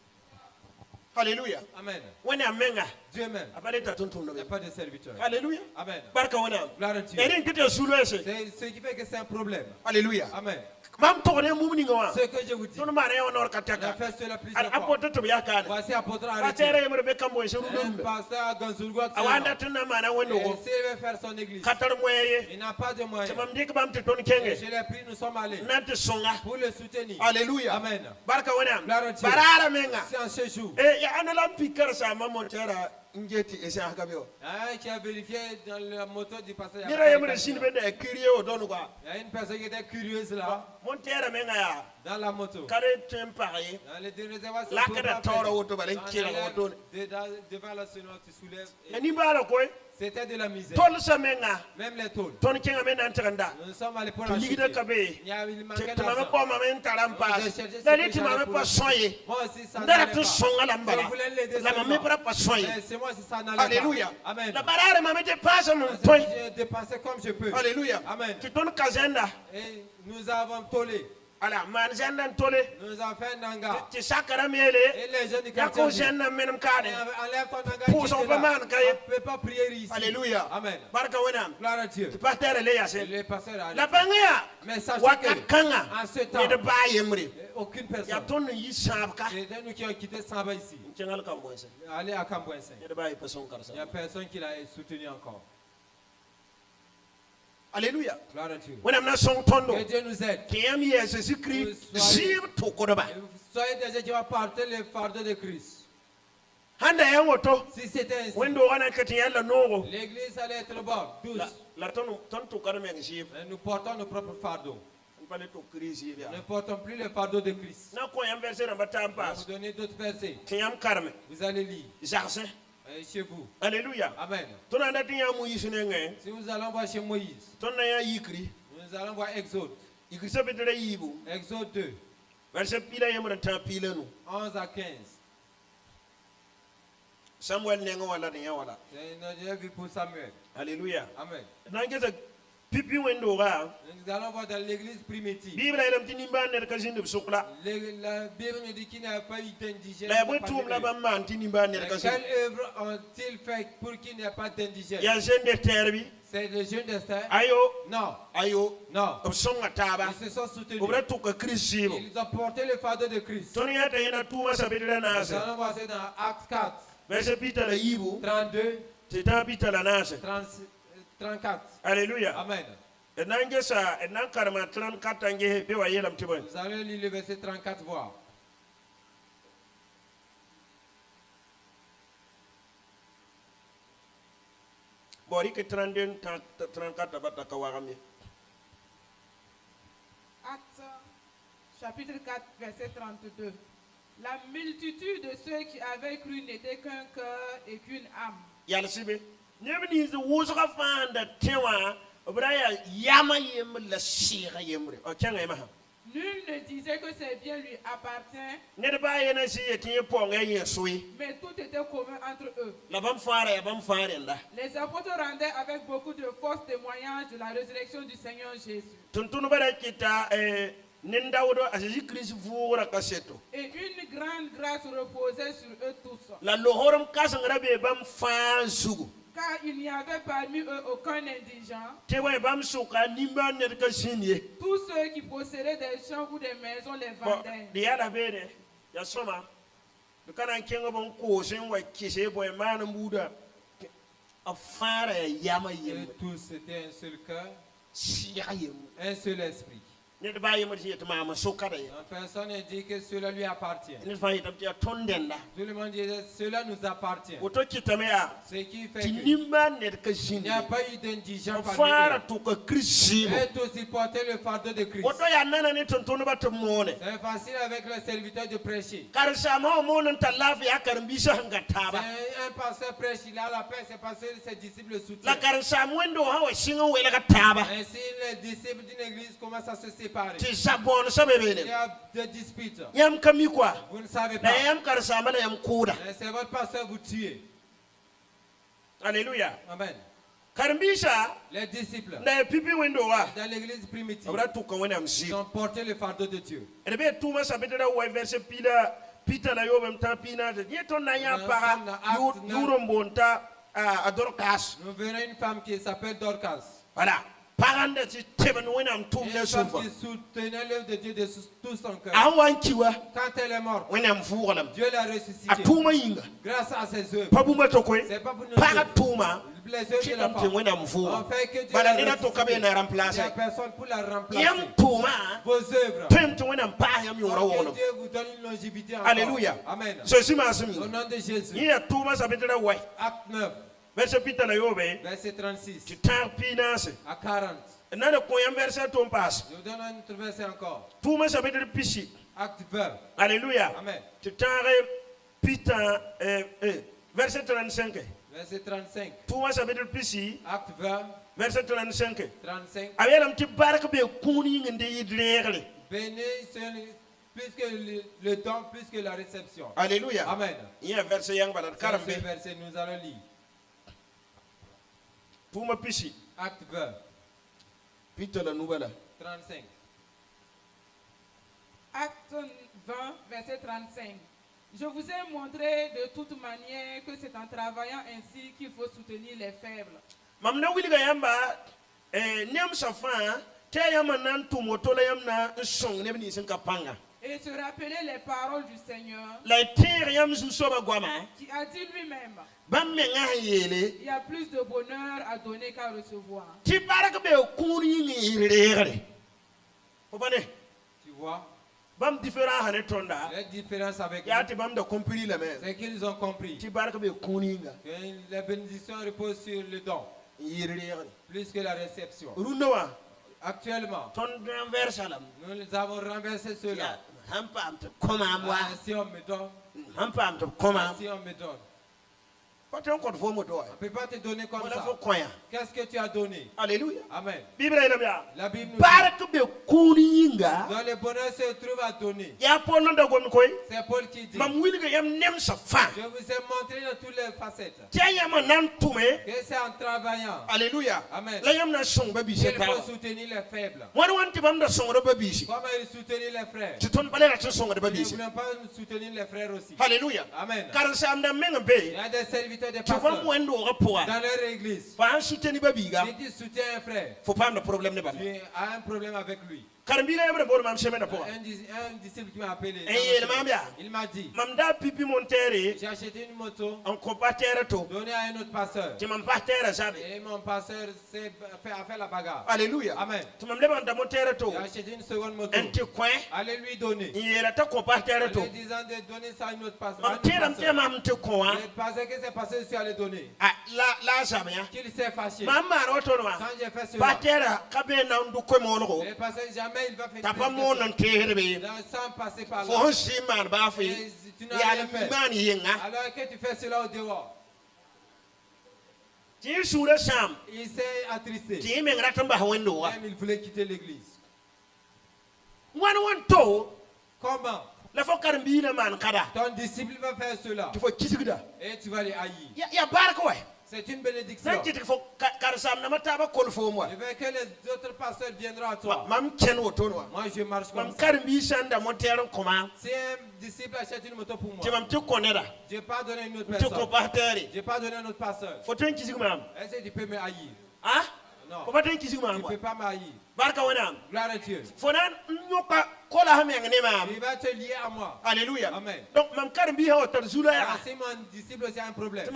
Alléluia. Amen. When a menga. Dieu même. Abale ta ton Il n'y a ton. pas de serviteur. Alléluia. Amen. Barka wana. Gloire à Dieu. Erin kete suluese. C'est ce qui fait que c'est un problème. Alléluya. Amen. Mam tore mumni ngawa. Ce que je vous dis. Ton mane on or On a kataka. fait cela plusieurs Al fois. apoto to yakana. Voici apôtre Ba arrêté. tere yemre be kambo e suru Un dum. pasteur Ganzoulgouak. Awanda tunna mana wendo Et go. s'il veut faire son église, Katar moye. il n'a pas de moyens. Tamam dik bam te ton Et kenge. je l'ai pris, nous sommes allés Nante songa. pour le soutenir. Alléluia. Amen. Barka wana. Gloire à Dieu. Barara menga. C'est en ce jour. Eh ya anala pikar sa mamontera ngeti ese akabio. Qui a vérifié dans la moto du pasteur. Il y Nira yemre sin be de kiriye o donu kwa. a une personne qui était curieuse là, Montera menga ya. dans la moto. Kare tempare. Dans les deux réservoirs, La kada tora woto balen kila woto. devant la sonnerie, tu soulèves. Ni bala koy. C'était de la misère. Tol sa menga. Même les tôles. Ton kenga men antanda. Nous sommes allés pour To acheter. ligide kabe. Il manquait Tu m'avais d'argent. pas maman tarampa. J'ai cherché ce Dali que tu j'avais m'avais pour pas le- soigné. Moi aussi, ça Ndara n'allait tu pas. songa la mbala. Je voulais l'aider La seulement. maman pas soigné. Mais c'est moi si ça n'allait Alléluia. pas. Amen. La barare maman te passe mon Parce point. que j'ai dépensé comme je peux. Alléluia. Amen. Tu donnes kazenda. Et nous avons tolé. Ala man zenda tole. Nous avons fait un hangar. Tu sakara miele. Et les jeunes du Ya quartier ko disent, zenda menam kane. enlève ton hangar. Pour qui son était là. man kaye. On ne peut pas prier ici. Alléluia. Amen. Barka wenam. Gloire à Dieu. Tu pasteur le yase. Le pasteur a La bangaya. Mais sachez Wakat que kanga. en ce temps, Ni de ba yemri. aucune Ya personne. ton yi sabka. C'était nous qui avons quitté Samba ici. Cengal kam boyse. Allez à Cambouensin. Ni de ba yi person karsa. Il n'y a personne qui l'a soutenu encore. Alléluia. Gloire à Dieu. Wenam na song tondo. Que Dieu nous aide. Kiyam Jésus Christ. Zir to kodoba. Soyez des gens qui vont porter le fardeau de Christ. Handa ya woto. Si c'était ainsi, Wendo wana kati yalla nogo. l'église allait être bonne, douce. La ton to karme ngishib. Mais nous portons nos propres fardeaux. On parle to crise Nous ya. ne portons plus le fardeau de Christ. Na ko yam verset na Je vais batampas. vous donner d'autres versets. Kiyam karme. Vous allez lire Jarse. chez vous. Alléluia. Amen. Ton anda tinya mu yisune ngai. Si nous allons voir chez Moïse, Ton na ya yikri. nous allons voir Exode. Yikri sa betere yibu. Exode 2, Verset pila yamra ta pila nu. 11 à 15. Samuel nenga wala ne wala. C'est une vie pour Samuel. Alléluia. Amen. Na ngeza pipi wendo ga. Nous allons voir dans l'église primitive. Bible ilam tinimba ne ka jindu sukla. La Bible nous dit qu'il n'y a pas eu d'indigène. La botum la ba man tinimba ne ka Quelle œuvre ont-ils fait pour qu'il n'y ait pas d'indigène? ya jeune de terbi. C'est le jeune d'Esther? Ayo. Non, Ayo. non. Songa taba. Ils se sont soutenus. Obra to ka Christ. Ils ont porté le fardeau de Christ. Ton ya ta yana tuma sa betere na Nous sa. allons voir ça dans Actes 4, Verset pita la yibu. 32, Te ta pita la nasa. 34. Alléluia. Amen. Enange sa enan karma 34 ange be wa yelam tiboy. Vous allez lire le verset 34 voir. Bori ke 32 34 bata ka wagami. Actes chapitre 4, verset 32. La multitude de ceux qui avaient cru n'était qu'un cœur et qu'une âme. Yal sibe. Nebni zu wuzga fanda tewa obraya yama yem la sira yemre. O kenga yema. Nul ne disait que ses biens lui appartiennent, Ne de ba yena si yetinye ponga yesui. mais tout était commun entre eux. La bam fara ya bam fara nda. Les apôtres rendaient avec beaucoup de force témoignage de la résurrection du Seigneur Jésus. Tuntunu bara kita nindawdo asiji Christ vura kaseto. Et une grande grâce reposait sur eux tous. La lohorum kasanga be bam fa zugu. Car il n'y avait parmi eux aucun indigent. Tewa bam suka nimba ne ka sinye. Tous ceux qui possédaient des champs ou des maisons les vendaient. Dia da bene ya soma. Dukana kenga bon ko sen wa kise boy manam buda. A fara yama Et yem. tous c'était un seul cœur, Sira yem. un seul esprit. Ne de ba yem ti yetma ma sokara ya. En personne ne dit que cela lui appartient. Ne fa yitam ti tondenda. Tout le monde dit cela nous appartient. Woto kitame ya. Ce qui fait Ti que nimba ne ka il sinye. n'y a pas eu d'indigent Fara parmi eux. to ka Christ. Et tous ils portaient le fardeau de Christ. Woto ya nana ne tontono batumone. C'est facile avec le serviteur de prêcher. Karsama mo non talafi ya karmbisa hangataba. C'est un pasteur prêche, il a la paix, c'est parce que ses disciples le La soutiennent. karsamwendo hawa singa wela kataba. Ainsi, les disciples d'une église commencent à se séparer. Ti sabon Il y sabebele. a des disputes. Yam kami kwa. Vous ne savez Na pas. yam karsama na yam kuda. Mais c'est votre pasteur vous tuez. Alléluia. Amen. Karmbisa Les disciples na pipi wendo wa. dans l'église primitive Abra tuka wena ils msi. ont porté le fardeau de Dieu. Ebe tuma sabetera wa verse pila Peter na yo même temps pina de yeton na ya para yurombonta à Dorcas. Nous verrons une femme qui s'appelle Dorcas. Voilà. Parents de ce thème nous n'am tout le femme qui soutenait l'œuvre de Dieu de tout son cœur. Quand elle est morte, Dieu l'a ressuscité. Grâce à ses œuvres. C'est pas pour nous. Les œuvres de la femme. En fait que Dieu l'a ressuscité. Il n'y a personne pour la remplacer. Vos œuvres. Que Dieu vous donne une longévité encore. Alléluia. Amen. Au nom de Jésus. Acte 9. Verset 36. Tu t'en à 40. Je vous donne un autre verset encore. Acte 20. Alléluia. Amen. Tu t'en verset 35. Verset 35. Acte 20. Verset 35. 35. Béni plus que le don, plus que la réception. Alléluia. Amen. Il y a un verset nous allons lire. Acte 20. Peter la nouvelle. 35. Acte 20, verset 35. Je vous ai montré de toute manière que c'est en travaillant ainsi qu'il faut soutenir les faibles. Mamna wiliga yamba niam safa te yama nan tumotola yamna song ne bini sen kapanga. Et se rappeler les paroles du Seigneur qui a dit lui-même, il y a plus de bonheur à donner qu'à recevoir. Tu vois la différence avec nous, c'est qu'ils ont compris que les bénédictions reposent sur le don plus que la réception. Actuellement, nous avons renversé cela. Si on me donne, si on me donne, on ne peut pas te donner comme ça. Qu'est-ce que tu as donné? Alléluia. Amen. La Bible nous dit, dans le bonheur se trouve à donner. C'est Paul qui dit, je vous ai montré dans toutes les facettes que c'est en travaillant. Alléluia. Amen. Il faut soutenir les faibles. Comment il soutenir les frères? Nous ne voulons pas soutenir les frères aussi. Alléluia. Amen. Il y a des serviteurs de pasteurs dans leur église. Si tu soutiens un frère, tu as un problème avec lui. Un disciple qui m'a appelé, il m'a dit, j'ai acheté une moto, donné à un autre pasteur, et mon pasteur a fait la bagarre. Alléluia. Amen. J'ai acheté une seconde moto, allez lui donner, en disant de donner ça à une autre pasteur. Le pasteur que c'est passé, je suis allé donner. Qu'il s'est fâché. Quand j'ai fait cela, le pasteur jamais il va faire sans passer par là. Tu n'as rien fait. Alors que tu fais cela au dehors. Il s'est attristé. Même il voulait quitter l'église. Comment? Ton disciple va faire cela. Et tu vas les haïr. C'est une bénédiction. Je veux que les autres pasteurs viendront à toi. Moi, je marche comme ça. Si un disciple achète une moto pour moi, je n'ai pas donné une autre personne. Je n'ai pas donné un autre pasteur. Est-ce que tu peux me haïr? Non. Tu ne peux pas m'haïr. Gloire à Dieu. Il va te lier à moi. Alléluia. Amen. Donc, si mon disciple c'est un problème, il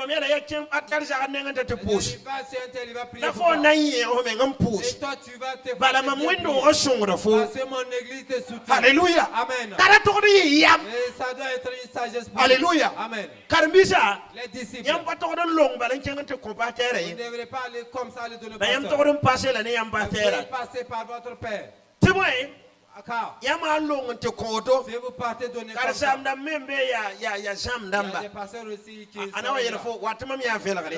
va prier pour toi. Et toi tu vas te parce que mon église te soutient. Alléluia. Amen. Et ça doit être une sagesse pour Alléluia. Amen. Les disciples, vous ne devrez pas aller comme ça, aller donner pasteur. Vous devez passer par votre père. Car si vous partez donner comme ça, il y a des pasteurs aussi qui sont là. On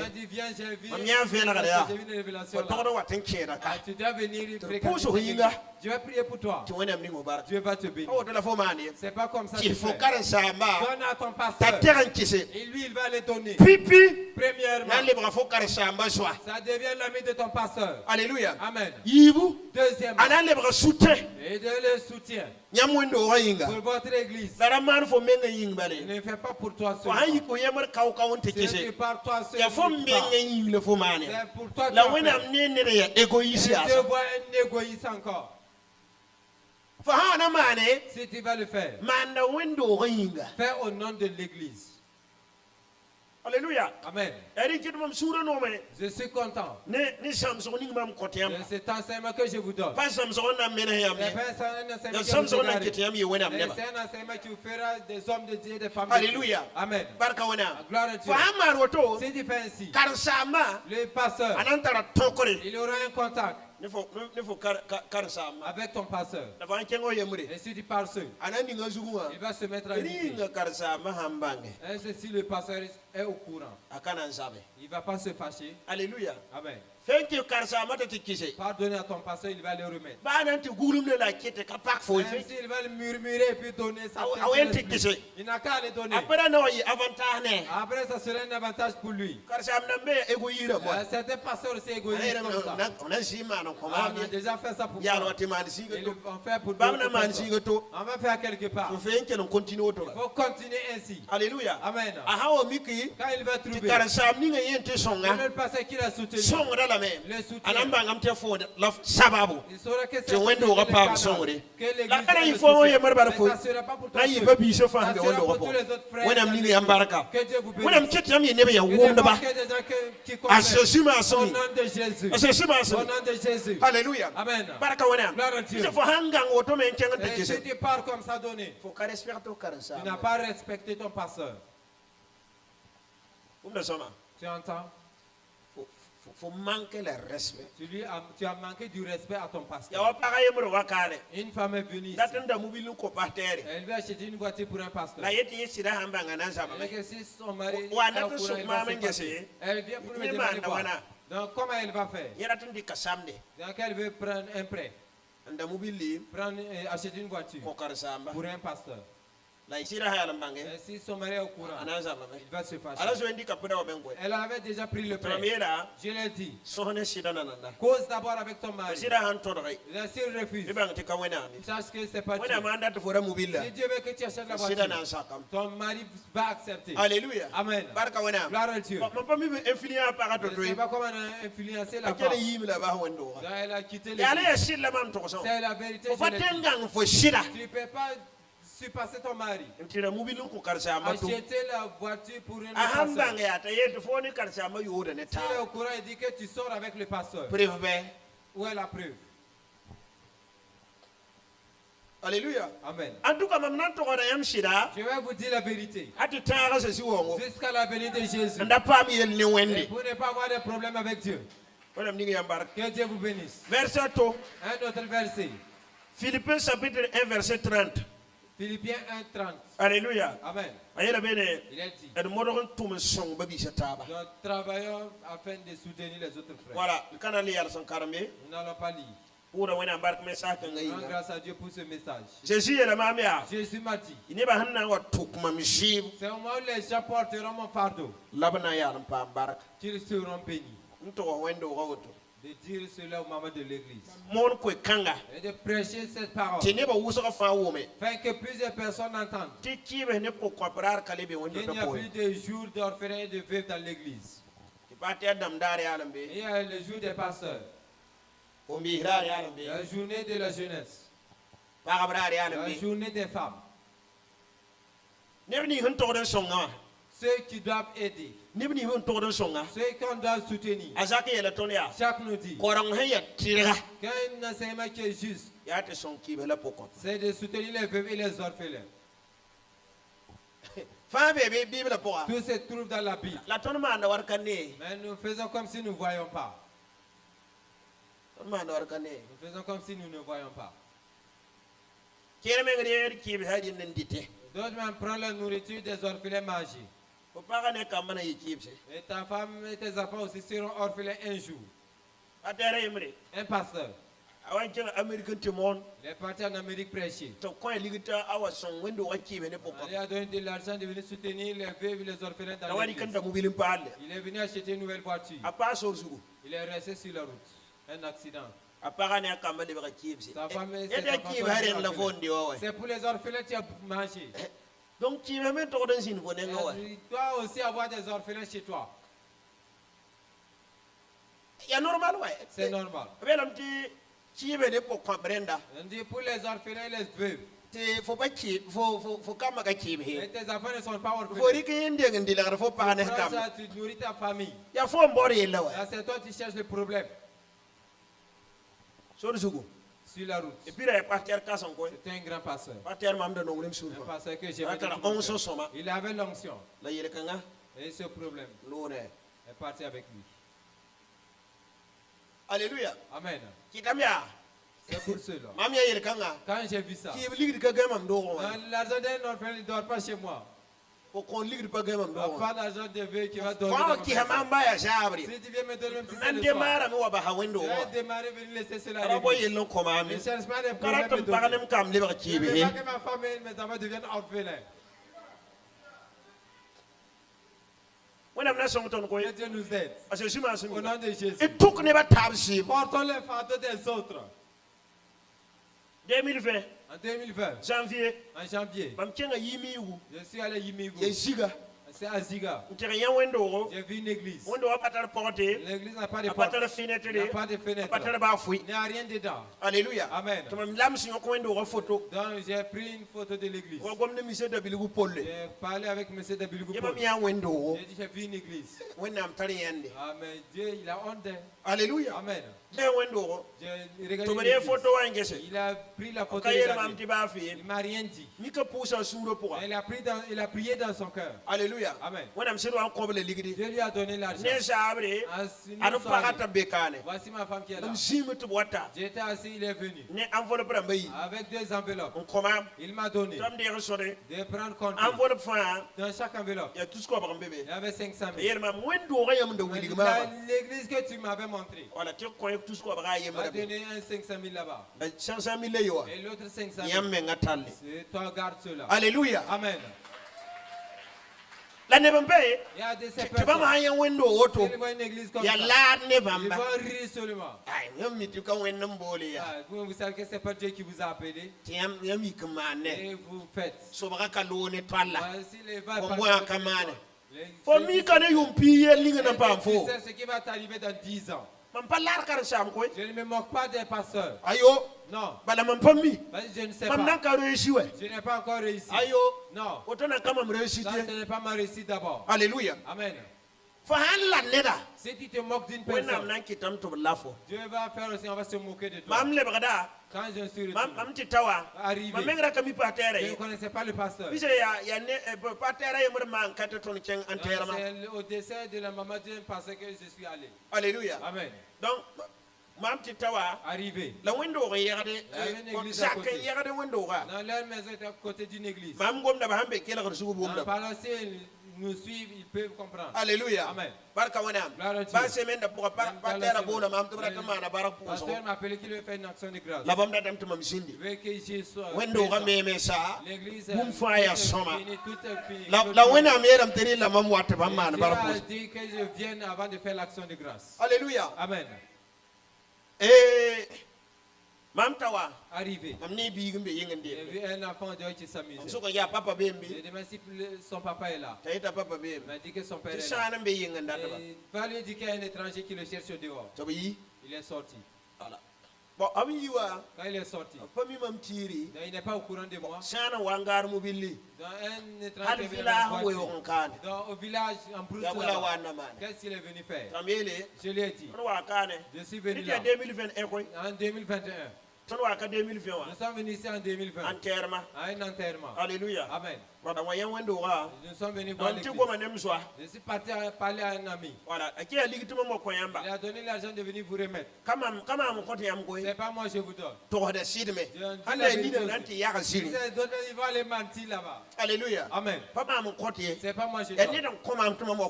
dit viens, j'ai vu une révélation là. Tu dois venir fréquenter. Je vais prier pour toi. Dieu va te bénir. C'est pas comme ça que tu fais. Donne à ton pasteur. Et lui, il va les donner. Premièrement, ça devient l'ami de ton pasteur. Alléluia. Amen. Deuxièmement, et de le soutien pour votre église. Ne fais pas pour toi seul. C'est par toi seul. C'est pour toi que tu vois un égoïste encore. Si tu vas le faire, fais au nom de l'église. Alléluia. Amen. Je suis content de cet enseignement que je vous donne. C'est un enseignement qui vous fera des hommes de Dieu et des femmes de Dieu. Alléluia. Amen. Gloire à Dieu. Si tu fais ainsi, le pasteur, il aura un contact avec ton pasteur. Et si tu pars seul, il va se mettre à écouter. Et si le pasteur est au courant, il ne va pas se fâcher. Alléluia. Amen. Pardonnez à ton pasteur, il va le remettre. Même s'il va le murmurer et puis donner sa tête, il n'a qu'à le donner. Après, ça sera un avantage pour lui. Certains pasteurs aussi égoïstes comme ça. On a déjà fait ça pour toi. On fait pour d'autres. On va faire quelque part. Il faut continuer ainsi. Alléluia. Amen. Quand il va trouver le pasteur qui l'a soutenu, le soutien, il saura que c'est l'église ça sera pas pour toi seul. Ça sera pour tous les autres frères. Que Dieu vous bénisse. Que des gens qui connaissent au nom de Jésus. Au nom de Jésus. Alléluia. Amen. Gloire à Dieu. Et si tu pars comme ça donné, tu n'as pas respecté ton pasteur. Tu entends? Faut manquer le respect. Tu as manqué du respect à ton pasteur. Une femme est venue ici. Elle veut acheter une voiture pour un pasteur. Mais si son mari est au courant, elle vient pour me demander quoi. Donc comment elle va faire? Donc elle veut prendre un prêt. Acheter une voiture pour un pasteur. Si son mari est au courant, il va se fâcher. Elle avait déjà pris le prêt. Je l'ai dit. Cause d'abord avec ton mari. S'il refuse, sache que c'est pas Dieu. Si Dieu veut que tu achètes la voiture, ton mari va accepter. Alléluia. Amen. Gloire à Dieu. Je ne sais pas comment on a influencé la femme. Elle a quitté l'église. C'est la vérité. Tu ne peux pas surpasser ton mari. Acheter la voiture pour une personne. S'il est au courant, il dit que tu sors avec le pasteur. Où est la preuve? Alléluia. Amen. En tout cas, je vais vous dire la vérité. Jusqu'à la venue de Jésus. Et pour ne pas avoir de problème avec Dieu. Que Dieu vous bénisse. Verset un autre verset. Philippiens chapitre 1 verset 30. Philippiens 1:30. Alléluia. Amen. Il a dit, nous travaillons afin de soutenir les autres frères. Voilà. Nous n'allons pas lire. Rends grâce à Dieu pour ce message. Jésus m'a dit, c'est au moment où les gens porteront mon fardeau qu'ils seront bénis. De dire cela au moment de l'église. Et de prêcher cette parole. Afin que plusieurs personnes entendent. Il n'y a plus de jours d'orphelins et de veuves dans l'église. Il y a le jour des pasteurs. La journée de la jeunesse. La journée des femmes. Ceux qui doivent aider. Ceux qu'on doit soutenir. Chaque nous dit qu'un enseignement qui est juste, c'est de soutenir les veuves et les orphelins. Tout se trouve dans la Bible. Mais nous faisons comme si nous ne voyons pas. Nous faisons comme si nous ne voyons pas. D'autres même prennent la nourriture des orphelins manger. Et ta femme et tes enfants aussi seront orphelins un jour. Un pasteur. Il est parti en Amérique prêcher. Il a donné de l'argent de venir soutenir les veuves et les orphelins dans l'église. Il est venu acheter une nouvelle voiture. Il est resté sur la route. Un accident. Ta femme, c'est ta façon de l'orphelin. C'est pour les orphelins tu as mangé. Donc tu vas mettre dans une bonne Tu dois aussi avoir des orphelins chez toi. Il y a normal, ouais. C'est normal. On dit pour les orphelins et les veuves. Et tes enfants ne sont pas orphelins. Pour ça, tu nourris ta famille. Là, c'est toi qui cherches le problème. Sur la route. C'est un grand pasteur. Un pasteur que j'aimais. Il avait l'onction. Et ce problème est parti avec lui. Alléluia. Amen. C'est pour cela. Quand j'ai vu ça, l'argent d'un orphelin ne dort pas chez moi. Pas l'argent de veuve qui va dormir. Si tu viens me donner un petit peu de soir, je vais démarrer, venir laisser cela. Ne cherche pas des problèmes de donner. Je ne veux pas que ma femme et mes enfants deviennent orphelins. Que Dieu nous aide. Au nom de Jésus. Portons les fardeaux des autres. 2020. En 2020. Janvier. En janvier. Je suis allé à Yimigu. C'est à Ziga. J'ai vu une église. L'église n'a pas de porte. Il n'y a pas de fenêtre. Il n'y a rien dedans. Alléluia. Amen. Donc j'ai pris une photo de l'église. J'ai parlé avec M. Dabilugou. J'ai dit j'ai vu une église. Amen. Dieu, il a honte. Alléluia. Amen. J'ai regardé il a pris la photo. Il m'a rien dit. Il a prié dans son cœur. Alléluia. Amen. Dieu lui a donné l'argent. Voici ma femme qui est là. J'étais assis, il est venu. Avec deux enveloppes. Il m'a donné de prendre compte. Dans chaque enveloppe, il y avait 500 000. L'église que tu m'avais montrée. Il m'a donné un 500 000 là-bas. Et l'autre 500 000. C'est toi, garde cela. Alléluia. Amen. La ne pas il y a des personnes. Tu vas voir une église comme ça. Ils vont rire seulement. Vous savez que c'est pas Dieu qui vous a appelé. Et vous faites. Voici les vagues. Tu sais ce qui va t'arriver dans 10 ans. Je ne me moque pas des pasteurs. Non. Je ne sais pas. Je n'ai pas encore réussi. Non. Ça, ce n'est pas ma réussite d'abord. Alléluia. Amen. Si tu te moques d'une personne, Dieu va faire aussi, on va se moquer de toi. Quand je suis arrivé, je ne connaissais pas le pasteur. C'est au décès de la maman d'un pasteur que je suis allé. Alléluia. Amen. Donc, arrivé. La window il y avait une église à côté. Dans leur maison était à côté d'une église. Par là, s'ils nous suivent, ils peuvent comprendre. Alléluia. Amen. Pasteur m'a appelé qu'il veut faire une action de grâce. Il veut que je sois l'église est finie, tout est fini. Dieu a dit que je vienne avant de faire l'action de grâce. Alléluia. Amen. Et arrivé. J'ai vu un enfant dehors qui s'amuse. J'ai demandé si son papa est là. Il m'a dit que son père est là. Il va lui dire qu'il y a un étranger qui le cherche au dehors. Il est sorti. Quand il est sorti, il n'est pas au courant de moi. Dans un étranger qui est au village en brousse. Qu'est-ce qu'il est venu faire? Je lui ai dit. Je suis venu là. En 2021. Nous sommes venus ici en 2020. À un enterrement. Alléluia. Amen. Nous sommes venus voir l'église. Je suis parti parler à un ami. Il a donné l'argent de venir vous remettre. C'est pas moi je vous donne. Ils vont aller mentir là-bas. Alléluia. Amen. C'est pas moi je donne.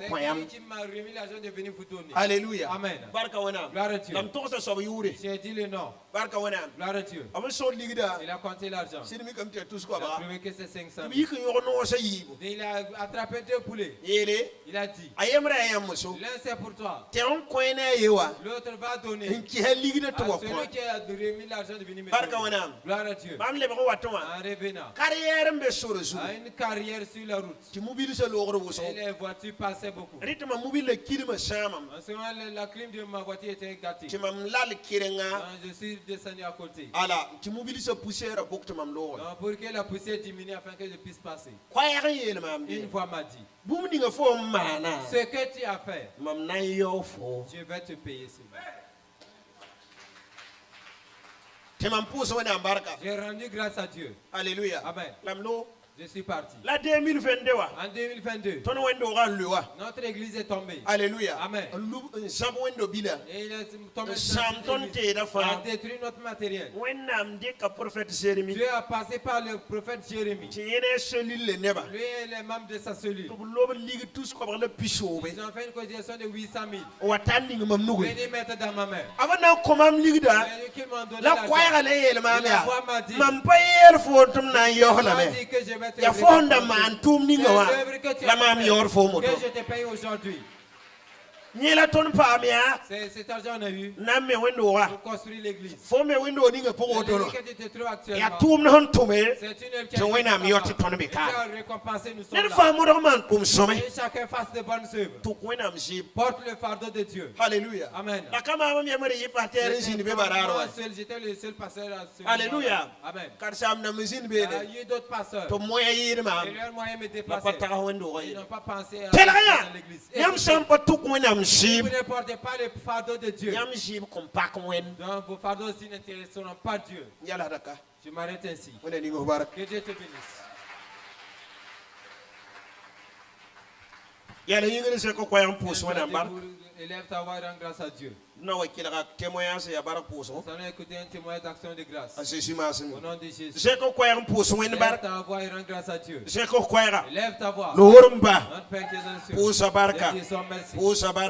C'est lui qui m'a remis l'argent de venir vous donner. Alléluia. Amen. Gloire à Dieu. J'ai dit le nom. Gloire à Dieu. Il a compté l'argent. Il a trouvé que c'est 500 000. Il a attrapé 2 poulets. Il a dit, l'un c'est pour toi. L'autre va donner à celui qui a remis l'argent de venir me donner. Gloire à Dieu. En revenant à une carrière sur la route. Et les voitures passaient beaucoup. En ce moment, la clim de ma voiture était gâtée. Je suis descendu à côté. Donc, pour que la poussière diminue afin que je puisse passer. Une voix m'a dit, ce que tu as fait, je vais te payer cela. J'ai rendu grâce à Dieu. Alléluia. Amen. Je suis parti. La 2022. En 2022, notre église est tombée. Alléluia. Amen. Et il est tombé a détruit notre matériel. Dieu a passé par le prophète Jérémie. Lui et les membres de sa cellule. Ils ont fait une cotisation de 800 000. Venez mettre dans ma main. Qui m'ont donné la voix m'a dit, que je vais te que je te paye aujourd'hui. Cet argent on a eu pour construire l'église. Que tu te trouves actuellement, c'est une œuvre qui a récompensé nous sommes là. Et chacun fasse de bonnes œuvres. Porte le fardeau de Dieu. Alléluia. Amen. J'étais le seul pasteur. Alléluia. Amen. Il y a eu d'autres pasteurs. Et leur moyen me déplacer. Ils n'ont pas pensé à l'église. Vous ne portez pas le fardeau de Dieu. Donc vos fardeaux aussi n'intéresseront pas Dieu. Je m'arrête ainsi. Que Dieu te bénisse. Élève ta voix et rends grâce à Dieu. Nous allons écouter un témoignage d'action de grâce. Au nom de Jésus. Élève ta voix et rends grâce à Dieu. Élève ta voix. Notre Père qui est dans le ciel. Merci.